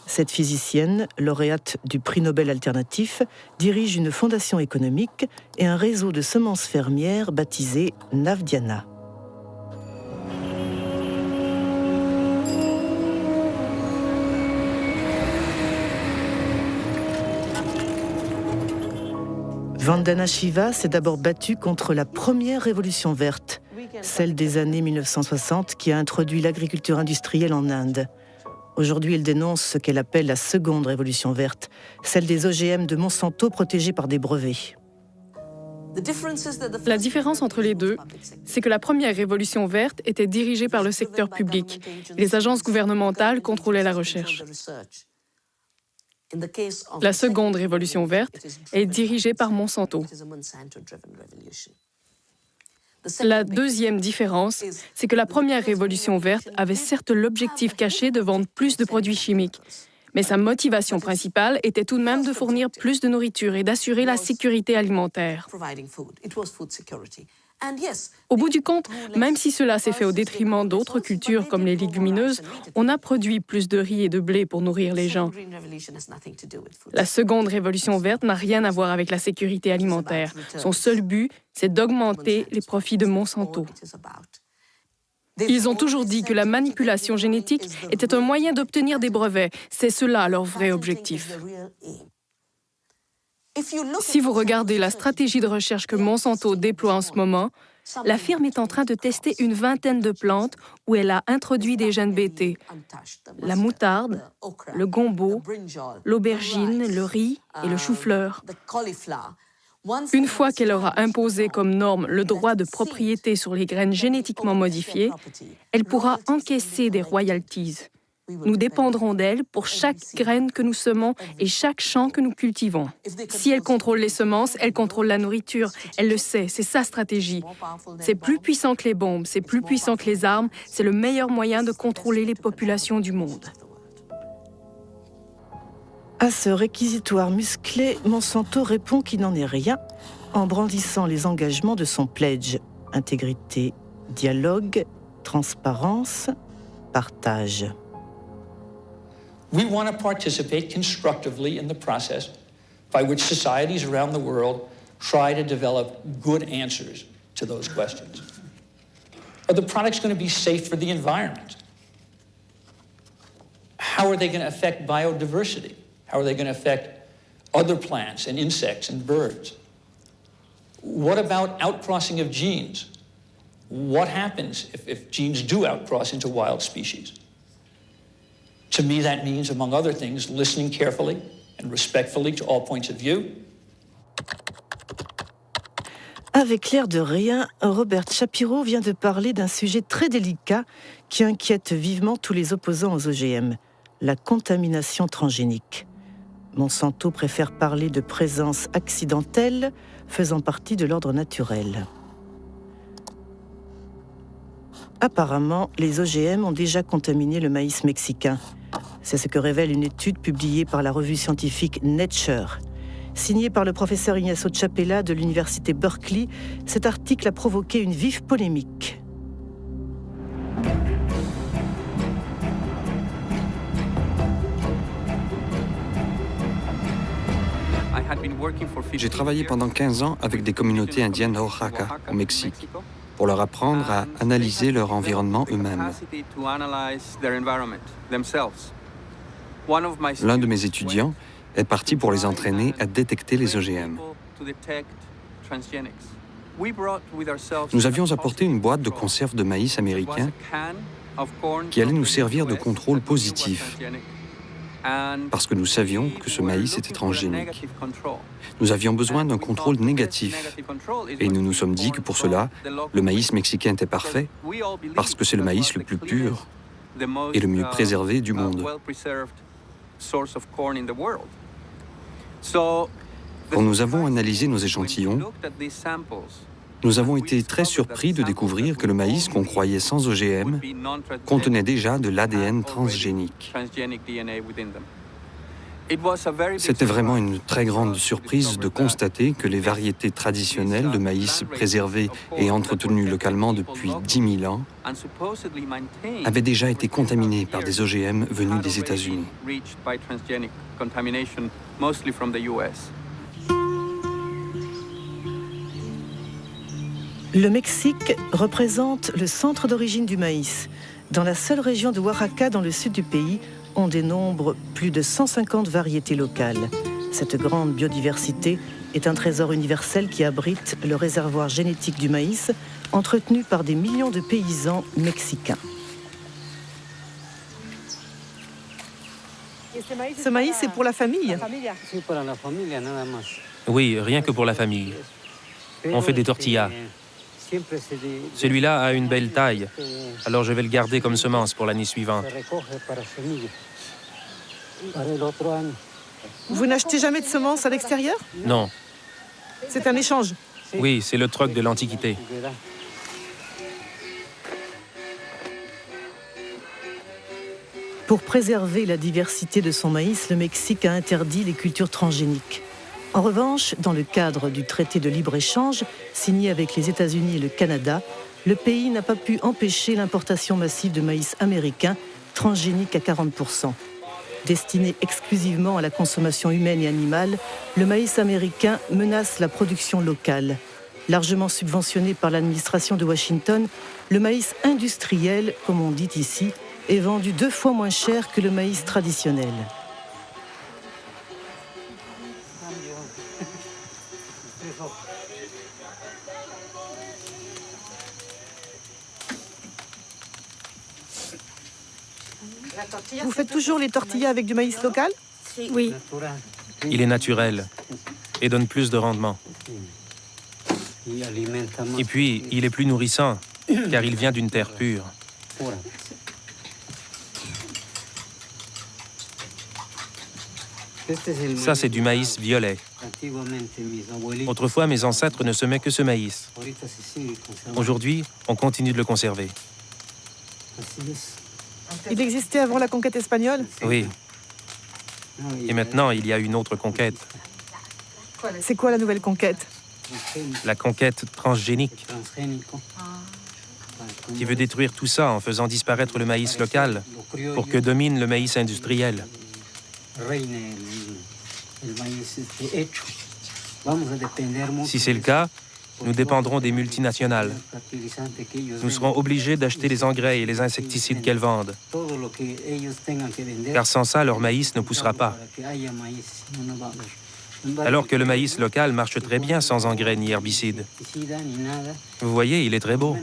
Cette physicienne, lauréate du prix Nobel alternatif, dirige une fondation économique et un réseau de semences fermières baptisé Navdiana. Vandana Shiva s'est d'abord battue contre la première révolution verte, celle des années 1960 qui a introduit l'agriculture industrielle en Inde. Aujourd'hui, elle dénonce ce qu'elle appelle la seconde révolution verte, celle des OGM de Monsanto protégés par des brevets. La différence entre les deux, c'est que la première révolution verte était dirigée par le secteur public. Les agences gouvernementales contrôlaient la recherche. La seconde révolution verte est dirigée par Monsanto. La deuxième différence, c'est que la première révolution verte avait certes l'objectif caché de vendre plus de produits chimiques, mais sa motivation principale était tout de même de fournir plus de nourriture et d'assurer la sécurité alimentaire. Au bout du compte, même si cela s'est fait au détriment d'autres cultures comme les légumineuses, on a produit plus de riz et de blé pour nourrir les gens. La seconde révolution verte n'a rien à voir avec la sécurité alimentaire. Son seul but, c'est d'augmenter les profits de Monsanto. Ils ont toujours dit que la manipulation génétique était un moyen d'obtenir des brevets. C'est cela leur vrai objectif. Si vous regardez la stratégie de recherche que Monsanto déploie en ce moment, la firme est en train de tester une vingtaine de plantes où elle a introduit des gènes BT. La moutarde, le gombo, l'aubergine, le riz et le chou-fleur. Une fois qu'elle aura imposé comme norme le droit de propriété sur les graines génétiquement modifiées, elle pourra encaisser des royalties. Nous dépendrons d'elle pour chaque graine que nous semons et chaque champ que nous cultivons. Si elle contrôle les semences, elle contrôle la nourriture. Elle le sait, c'est sa stratégie. C'est plus puissant que les bombes, c'est plus puissant que les armes. C'est le meilleur moyen de contrôler les populations du monde. À ce réquisitoire musclé, Monsanto répond qu'il n'en est rien en brandissant les engagements de son pledge. Intégrité, dialogue, transparence, partage. We want to participate constructively in the process by which societies around the world try to develop good answers to those questions. Are the products going to be safe for the environment? How are they going to affect biodiversity? How are they going to affect other plants and insects and birds? What about outcrossing of genes? What happens if genes do outcross into wild species? To me, that means, among other things, listening carefully and respectfully to all points of view. Avec l'air de rien, Robert Shapiro vient de parler d'un sujet très délicat qui inquiète vivement tous les opposants aux OGM, la contamination transgénique. Monsanto préfère parler de présence accidentelle faisant partie de l'ordre naturel. Apparemment, les OGM ont déjà contaminé le maïs mexicain. C'est ce que révèle une étude publiée par la revue scientifique Nature. Signée par le professeur Ignacio Chapela de l'université Berkeley, cet article a provoqué une vive polémique. J'ai travaillé pendant 15 ans avec des communautés indiennes à Oaxaca, au Mexique, pour leur apprendre à analyser leur environnement eux-mêmes. L'un de mes étudiants est parti pour les entraîner à détecter les OGM. Nous avions apporté une boîte de conserve de maïs américain qui allait nous servir de contrôle positif, parce que nous savions que ce maïs était transgénique. Nous avions besoin d'un contrôle négatif, et nous nous sommes dit que pour cela, le maïs mexicain était parfait, parce que c'est le maïs le plus pur et le mieux préservé du monde. Quand nous avons analysé nos échantillons, nous avons été très surpris de découvrir que le maïs qu'on croyait sans OGM contenait déjà de l'ADN transgénique. C'était vraiment une très grande surprise de constater que les variétés traditionnelles de maïs préservées et entretenues localement depuis 10 000 ans avaient déjà été contaminées par des OGM venus des États-Unis. Le Mexique représente le centre d'origine du maïs. Dans la seule région de Oaxaca, dans le sud du pays, on dénombre plus de 150 variétés locales. Cette grande biodiversité est un trésor universel qui abrite le réservoir génétique du maïs, entretenu par des millions de paysans mexicains. Ce maïs est pour la famille? Oui, rien que pour la famille. On fait des tortillas. Celui-là a une belle taille, alors je vais le garder comme semence pour l'année suivante. Vous n'achetez jamais de semences à l'extérieur? Non. C'est un échange? Oui, c'est le troc de l'Antiquité. Pour préserver la diversité de son maïs, le Mexique a interdit les cultures transgéniques. En revanche, dans le cadre du traité de libre-échange signé avec les États-Unis et le Canada, le pays n'a pas pu empêcher l'importation massive de maïs américain, transgénique à 40%. Destiné exclusivement à la consommation humaine et animale, le maïs américain menace la production locale. Largement subventionné par l'administration de Washington, le maïs industriel, comme on dit ici, est vendu 2 fois moins cher que le maïs traditionnel. Vous faites toujours les tortillas avec du maïs local? Oui. Il est naturel et donne plus de rendement. Et puis, il est plus nourrissant, car il vient d'une terre pure. Ça, c'est du maïs violet. Autrefois, mes ancêtres ne semaient que ce maïs. Aujourd'hui, on continue de le conserver. Il existait avant la conquête espagnole? Oui. Et maintenant, il y a une autre conquête. C'est quoi la nouvelle conquête? La conquête transgénique, qui veut détruire tout ça en faisant disparaître le maïs local pour que domine le maïs industriel. Si c'est le cas, nous dépendrons des multinationales. Nous serons obligés d'acheter les engrais et les insecticides qu'elles vendent. Car sans ça, leur maïs ne poussera pas. Alors que le maïs local marche très bien sans engrais ni herbicides. Vous voyez, il est très beau.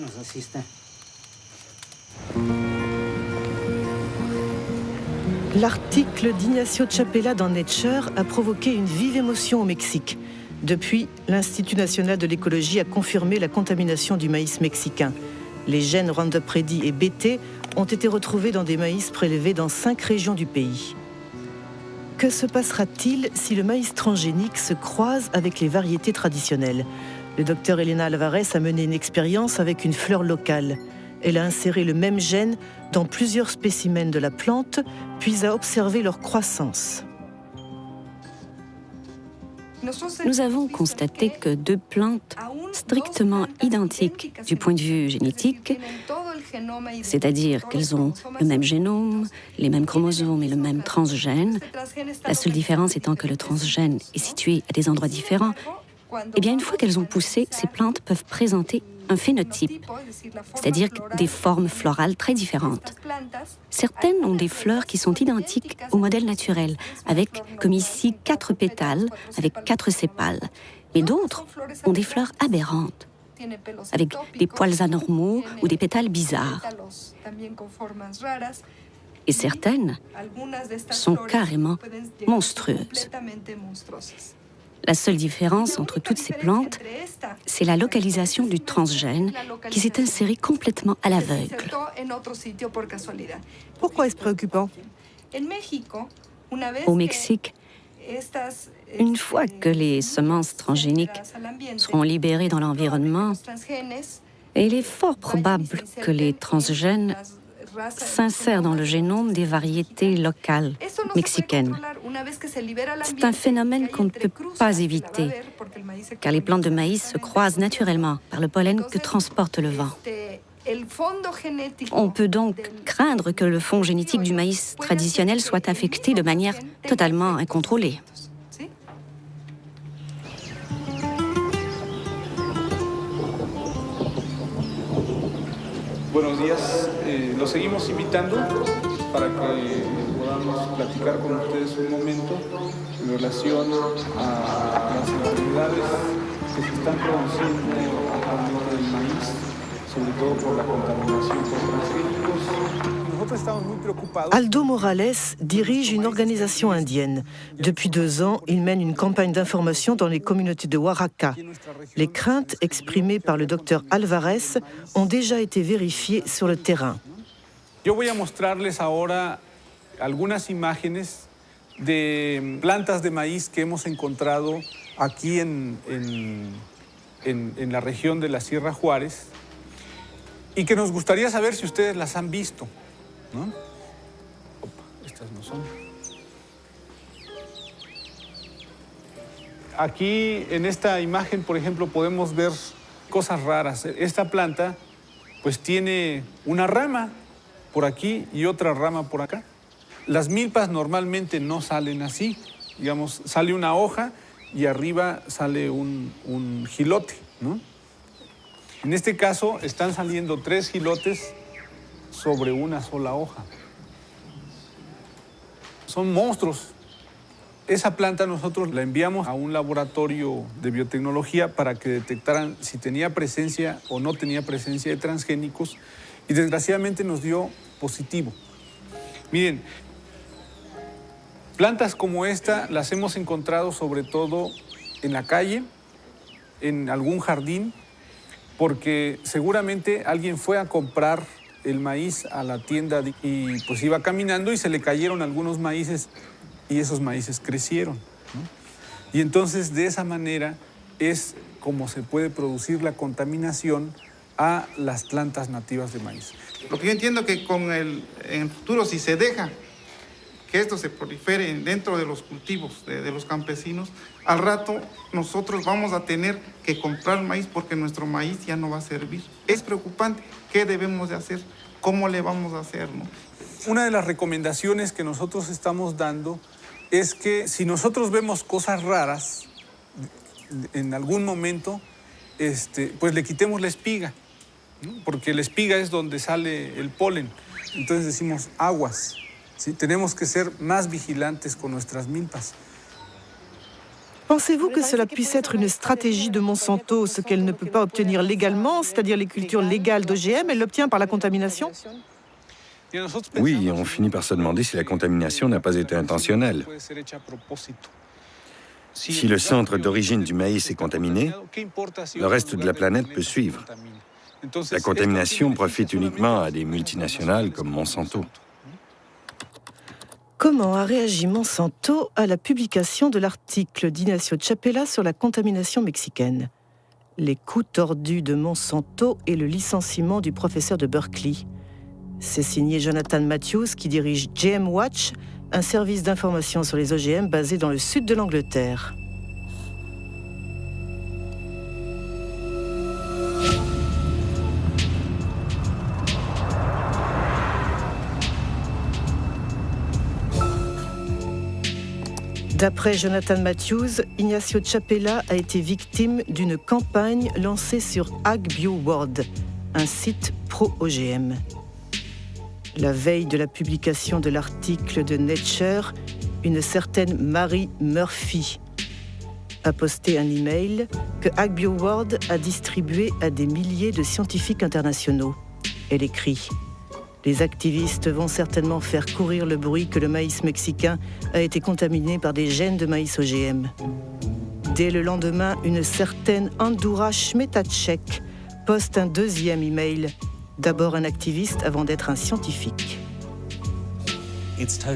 L'article d'Ignacio Chapela dans Nature a provoqué une vive émotion au Mexique. Depuis, l'Institut national de l'écologie a confirmé la contamination du maïs mexicain. Les gènes Roundup Ready et BT ont été retrouvés dans des maïs prélevés dans 5 régions du pays. Que se passera-t-il si le maïs transgénique se croise avec les variétés traditionnelles? Le docteur Elena Alvarez a mené une expérience avec une fleur locale. Elle a inséré le même gène dans plusieurs spécimens de la plante, puis a observé leur croissance. Nous avons constaté que 2 plantes strictement identiques du point de vue génétique, c'est-à-dire qu'elles ont le même génome, les mêmes chromosomes et le même transgène, la seule différence étant que le transgène est situé à des endroits différents, eh bien, une fois qu'elles ont poussé, ces plantes peuvent présenter un phénotype, c'est-à-dire des formes florales très différentes. Certaines ont des fleurs qui sont identiques au modèle naturel, avec, comme ici, 4 pétales, avec 4 sépales. Mais d'autres ont des fleurs aberrantes, avec des poils anormaux ou des pétales bizarres. Et certaines sont carrément monstrueuses. La seule différence entre toutes ces plantes, c'est la localisation du transgène qui s'est inséré complètement à l'aveugle. Pourquoi est-ce préoccupant? Au Mexique, une fois que les semences transgéniques seront libérées dans l'environnement, il est fort probable que les transgènes s'insèrent dans le génome des variétés locales mexicaines. C'est un phénomène qu'on ne peut pas éviter, car les plantes de maïs se croisent naturellement par le pollen que transporte le vent. On peut donc craindre que le fond génétique du maïs traditionnel soit affecté de manière totalement incontrôlée. Buenos días, los seguimos invitando para que podamos platicar con ustedes un momento en relación a las irregularidades que se están produciendo actualmente del maíz, sobre todo por la contaminación por transgénicos. Aldo Morales dirige une organisation indienne. Depuis 2 ans, il mène une campagne d'information dans les communautés de Oaxaca. Les craintes exprimées par le docteur Alvarez ont déjà été vérifiées sur le terrain. Yo voy a mostrarles ahora algunas imágenes de plantas de maíz que hemos encontrado aquí en la región de la Sierra Juárez y que nos gustaría saber si ustedes las han visto. ¿No? Opa, estas no son. Aquí en esta imagen, por ejemplo, podemos ver cosas raras. Esta planta pues tiene una rama por aquí y otra rama por acá. Las milpas normalmente no salen así. Digamos, sale una hoja y arriba sale un jilote, ¿no? En este caso están saliendo 3 jilotes sobre una sola hoja. Son monstruos. Esa planta nosotros la enviamos a un laboratorio de biotecnología para que detectaran si tenía presencia o no tenía presencia de transgénicos y desgraciadamente nos dio positivo. Miren, plantas como esta las hemos encontrado sobre todo en la calle, en algún jardín, porque seguramente alguien fue a comprar el maíz a la tienda y pues iba caminando y se le cayeron algunos maíces y esos maíces crecieron, ¿no? Y entonces de esa manera es como se puede producir la contaminación a las plantas nativas de maíz. Lo que yo entiendo que en el futuro, si se deja que esto se prolifere dentro de los cultivos de los campesinos, al rato nosotros vamos a tener que comprar maíz porque nuestro maíz ya no va a servir. Es preocupante. ¿Qué debemos de hacer? ¿Cómo le vamos a hacer, no? Una de las recomendaciones que nosotros estamos dando es que si nosotros vemos cosas raras en algún momento, pues le quitemos la espiga, ¿no? Porque la espiga es donde sale el polen. Entonces decimos aguas, ¿sí? Tenemos que ser más vigilantes con nuestras milpas. Pensez-vous que cela puisse être une stratégie de Monsanto, ce qu'elle ne peut pas obtenir légalement, c'est-à-dire les cultures légales d'OGM, elle l'obtient par la contamination? Oui, on finit par se demander si la contamination n'a pas été intentionnelle. Si le centre d'origine du maïs est contaminé, le reste de la planète peut suivre. La contamination profite uniquement à des multinationales comme Monsanto. Comment a réagi Monsanto à la publication de l'article d'Ignacio Chapela sur la contamination mexicaine? Les coups tordus de Monsanto et le licenciement du professeur de Berkeley. C'est signé Jonathan Matthews qui dirige GM Watch, un service d'information sur les OGM basé dans le sud de l'Angleterre. D'après Jonathan Matthews, Ignacio Chapela a été victime d'une campagne lancée sur AgBioWorld, un site pro-OGM. La veille de la publication de l'article de Nature, une certaine Mary Murphy a posté un email que AgBioWorld a distribué à des milliers de scientifiques internationaux. Elle écrit: les activistes vont certainement faire courir le bruit que le maïs mexicain a été contaminé par des gènes de maïs OGM. Dès le lendemain, une certaine Andura Schmetacek poste un deuxième email. D'abord un activiste avant d'être un scientifique.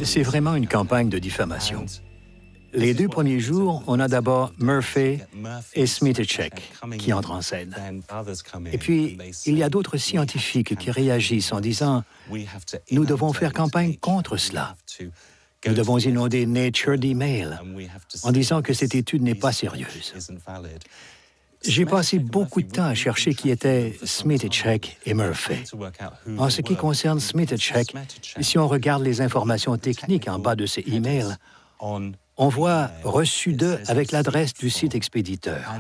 C'est vraiment une campagne de diffamation. Les 2 premiers jours, on a d'abord Murphy et Smitacek qui entrent en scène. Et puis, il y a d'autres scientifiques qui réagissent en disant « Nous devons faire campagne contre cela. Nous devons inonder Nature d'emails en disant que cette étude n'est pas sérieuse. » J'ai passé beaucoup de temps à chercher qui étaient Smitacek et Murphy. En ce qui concerne Smitacek, si on regarde les informations techniques en bas de ces emails, on voit « reçu de » avec l'adresse du site expéditeur.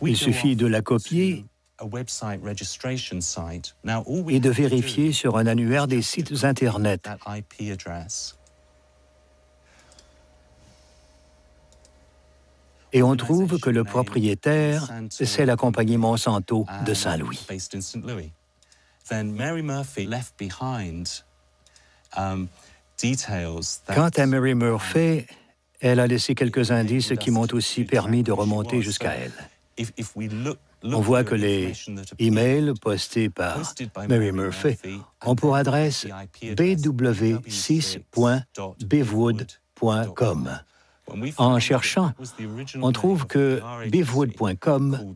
Il suffit de la copier et de vérifier sur un annuaire des sites Internet. Et on trouve que le propriétaire, c'est la compagnie Monsanto de Saint-Louis. Quant à Mary Murphy, elle a laissé quelques indices qui m'ont aussi permis de remonter jusqu'à elle. On voit que les emails postés par Mary Murphy ont pour adresse bw6.bivwood.com. En cherchant, on trouve que bivwood.com,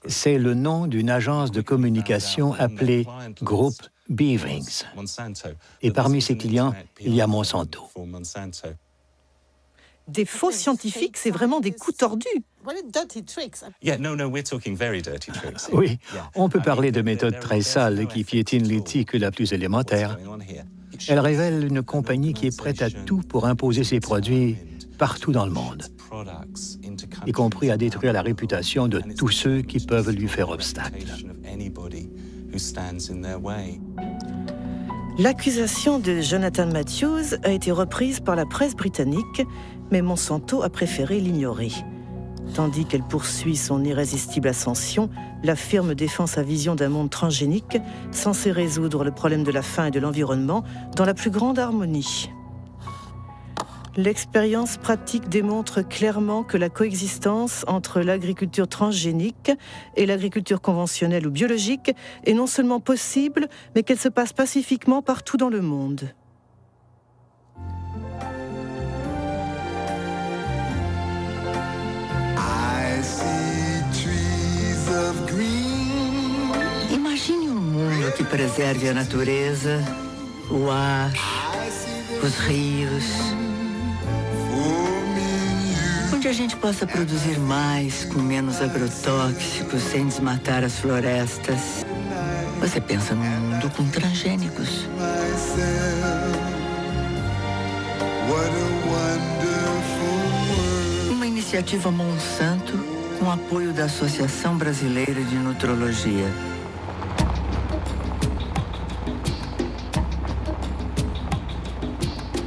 c'est le nom d'une agence de communication appelée Groupe Beavings. Et parmi ses clients, il y a Monsanto. Des faux scientifiques, c'est vraiment des coups tordus. Oui, on peut parler de méthodes très sales qui piétinent l'éthique la plus élémentaire. Elle révèle une compagnie qui est prête à tout pour imposer ses produits partout dans le monde, y compris à détruire la réputation de tous ceux qui peuvent lui faire obstacle. L'accusation de Jonathan Matthews a été reprise par la presse britannique, mais Monsanto a préféré l'ignorer. Tandis qu'elle poursuit son irrésistible ascension, la firme défend sa vision d'un monde transgénique censé résoudre le problème de la faim et de l'environnement dans la plus grande harmonie. L'expérience pratique démontre clairement que la coexistence entre l'agriculture transgénique et l'agriculture conventionnelle ou biologique est non seulement possible, mais qu'elle se passe pacifiquement partout dans le monde. Imagine um mundo que preserve a natureza, o ar, os rios, onde a gente possa produzir mais com menos agrotóxicos, sem desmatar as florestas. Você pensa num mundo com transgênicos. Uma iniciativa Monsanto com apoio da Associação Brasileira de Nutrologia.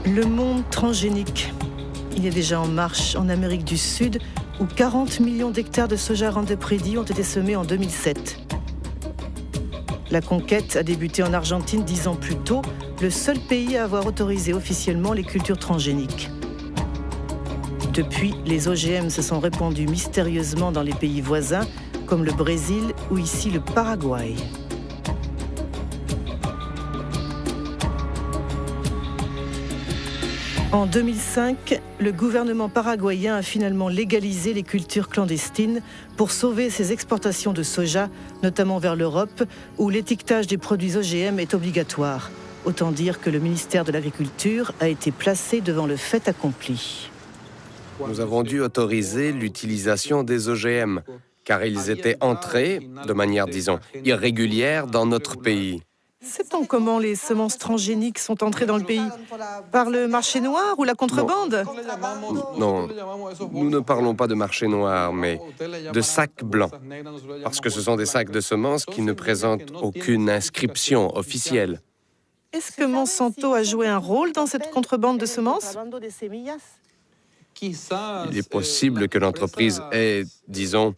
Le monde transgénique. Il est déjà en marche en Amérique du Sud, où 40 millions d'hectares de soja Roundup Ready ont été semés en 2007. La conquête a débuté en Argentine 10 ans plus tôt, le seul pays à avoir autorisé officiellement les cultures transgéniques. Depuis, les OGM se sont répandus mystérieusement dans les pays voisins, comme le Brésil ou ici le Paraguay. En 2005, le gouvernement paraguayen a finalement légalisé les cultures clandestines pour sauver ses exportations de soja, notamment vers l'Europe, où l'étiquetage des produits OGM est obligatoire. Autant dire que le ministère de l'Agriculture a été placé devant le fait accompli. Nous avons dû autoriser l'utilisation des OGM, car ils étaient entrés, de manière, disons, irrégulière dans notre pays. Sait-on comment les semences transgéniques sont entrées dans le pays? Par le marché noir ou la contrebande? Non, nous ne parlons pas de marché noir, mais de sacs blancs, parce que ce sont des sacs de semences qui ne présentent aucune inscription officielle. Est-ce que Monsanto a joué un rôle dans cette contrebande de semences? Il est possible que l'entreprise ait, disons,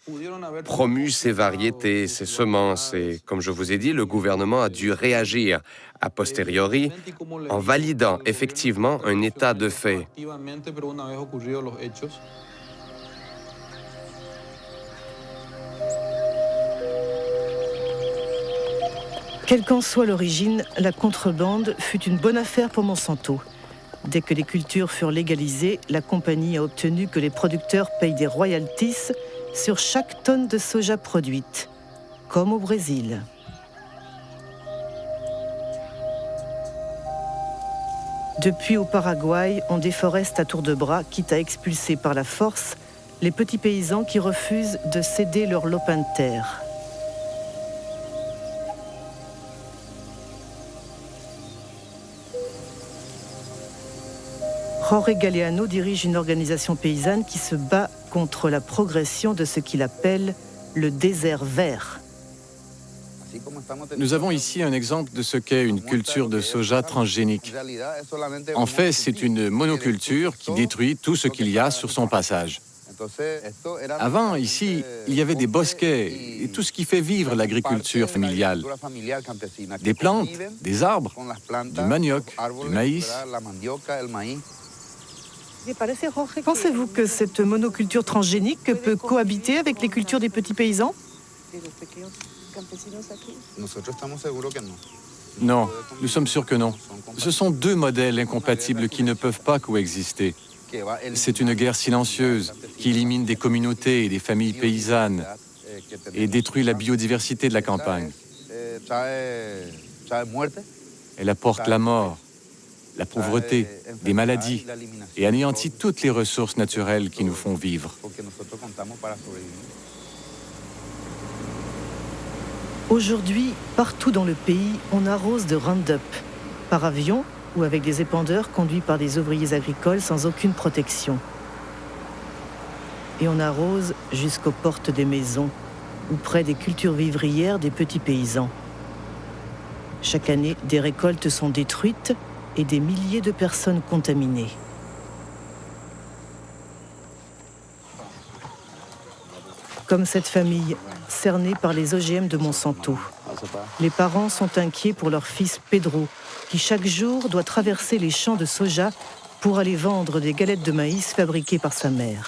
promu ces variétés, ces semences, et comme je vous ai dit, le gouvernement a dû réagir a posteriori en validant effectivement un état de fait. Quelle qu'en soit l'origine, la contrebande fut une bonne affaire pour Monsanto. Dès que les cultures furent légalisées, la compagnie a obtenu que les producteurs payent des royalties sur chaque tonne de soja produite, comme au Brésil. Depuis au Paraguay, on déforeste à tour de bras, quitte à expulser par la force les petits paysans qui refusent de céder leur lopin de terre. Jorge Galeano dirige une organisation paysanne qui se bat contre la progression de ce qu'il appelle le désert vert. Nous avons ici un exemple de ce qu'est une culture de soja transgénique. En fait, c'est une monoculture qui détruit tout ce qu'il y a sur son passage. Avant, ici, il y avait des bosquets et tout ce qui fait vivre l'agriculture familiale. Des plantes, des arbres, du manioc, du maïs. Pensez-vous que cette monoculture transgénique peut cohabiter avec les cultures des petits paysans? Non, nous sommes sûrs que non. Ce sont deux modèles incompatibles qui ne peuvent pas coexister. C'est une guerre silencieuse qui élimine des communautés et des familles paysannes et détruit la biodiversité de la campagne. Elle apporte la mort, la pauvreté, des maladies et anéantit toutes les ressources naturelles qui nous font vivre. Aujourd'hui, partout dans le pays, on arrose de Roundup, par avion ou avec des épandeurs conduits par des ouvriers agricoles sans aucune protection. Et on arrose jusqu'aux portes des maisons ou près des cultures vivrières des petits paysans. Chaque année, des récoltes sont détruites et des milliers de personnes contaminées. Comme cette famille, cernée par les OGM de Monsanto. Les parents sont inquiets pour leur fils Pedro, qui chaque jour doit traverser les champs de soja pour aller vendre des galettes de maïs fabriquées par sa mère.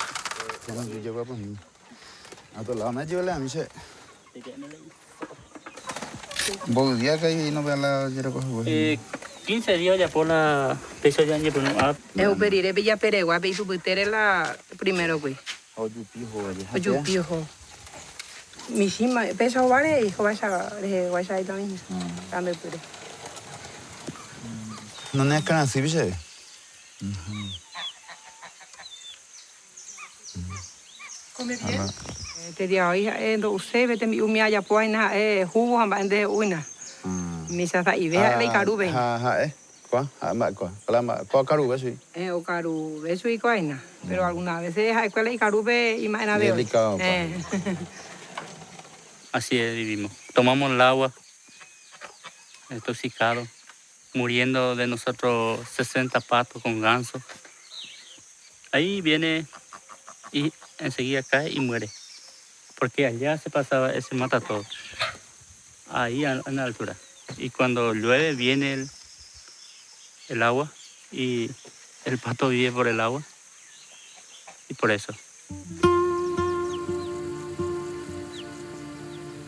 Así es, vivimos. Tomamos el agua, intoxicados, muriendo de nosotros 60 patos con gansos. Ahí viene y enseguida cae y muere. Porque allá se pasaba, se mata todo. Ahí en la altura. Y cuando llueve viene el agua y el pato vive por el agua. Y por eso.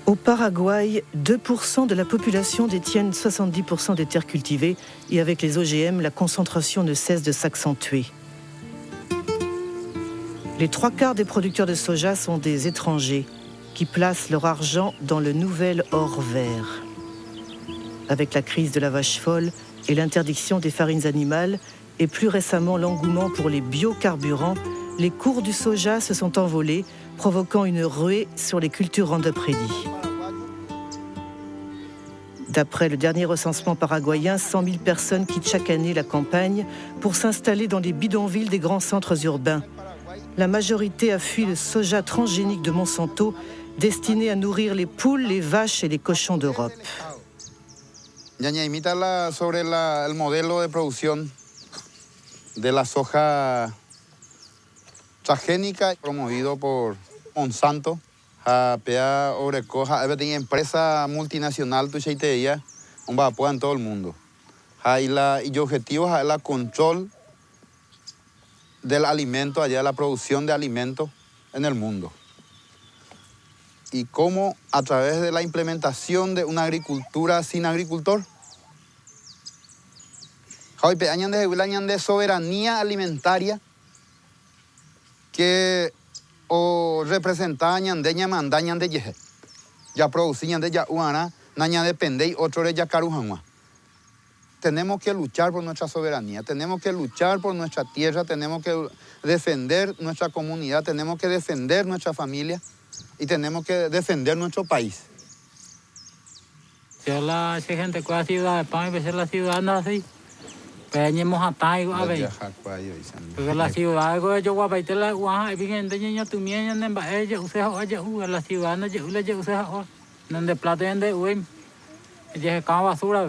Au Paraguay, 2% de la population détiennent 70% des terres cultivées et avec les OGM, la concentration ne cesse de s'accentuer. Les 3/4 des producteurs de soja sont des étrangers qui placent leur argent dans le nouvel or vert. Avec la crise de la vache folle et l'interdiction des farines animales et plus récemment l'engouement pour les biocarburants, les cours du soja se sont envolés, provoquant une ruée sur les cultures Roundup Ready. D'après le dernier recensement paraguayen, 100 000 personnes quittent chaque année la campagne pour s'installer dans les bidonvilles des grands centres urbains. La majorité a fui le soja transgénique de Monsanto, destiné à nourrir les poules, les vaches et les cochons d'Europe. Ñaña habla sobre el modelo de producción de la soja transgénica promovido por Monsanto. Pea Orecoja, hay empresa multinacional tu cheiteía, un vapor en todo el mundo. Y el objetivo es el control del alimento allá, la producción de alimentos en el mundo. Y cómo a través de la implementación de una agricultura sin agricultor, hay de soberanía alimentaria que o representar ñandeña mandaña de yeje. Ya producían de ya uana, naña depende y otro de ya carujanwa. Tenemos que luchar por nuestra soberanía, tenemos que luchar por nuestra tierra, tenemos que defender nuestra comunidad, tenemos que defender nuestra familia y tenemos que defender nuestro país. Si la gente que ciudad de pan y la ciudad no así. Peñemos a Taigo a ver. Porque la ciudad de yo voy a ir la guaja y bien de niño tu miña en ella usted oye la ciudad no yo le yo usted donde plata de uy y je quand basura.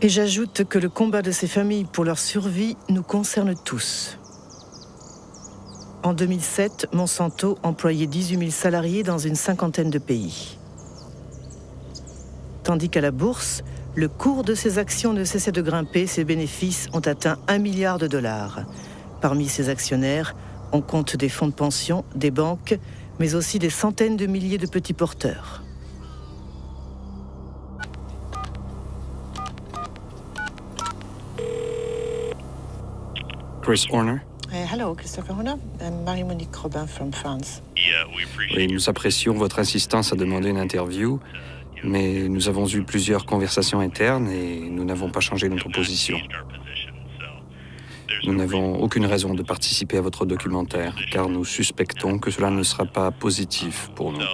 Et j'ajoute que le combat de ces familles pour leur survie nous concerne tous. En 2007, Monsanto employait 18 000 salariés dans une 50aine de pays. Tandis qu'à la bourse, le cours de ces actions ne cessait de grimper, ses bénéfices ont atteint $1 milliard. Parmi ces actionnaires, on compte des fonds de pension, des banques, mais aussi des centaines de milliers de petits porteurs. Chris Horner. Hello, Christopher Horner. Marie-Monique Robin from France. Oui, nous apprécions votre insistance à demander une interview, mais nous avons eu plusieurs conversations internes et nous n'avons pas changé notre position. Nous n'avons aucune raison de participer à votre documentaire, car nous suspectons que cela ne sera pas positif pour nous.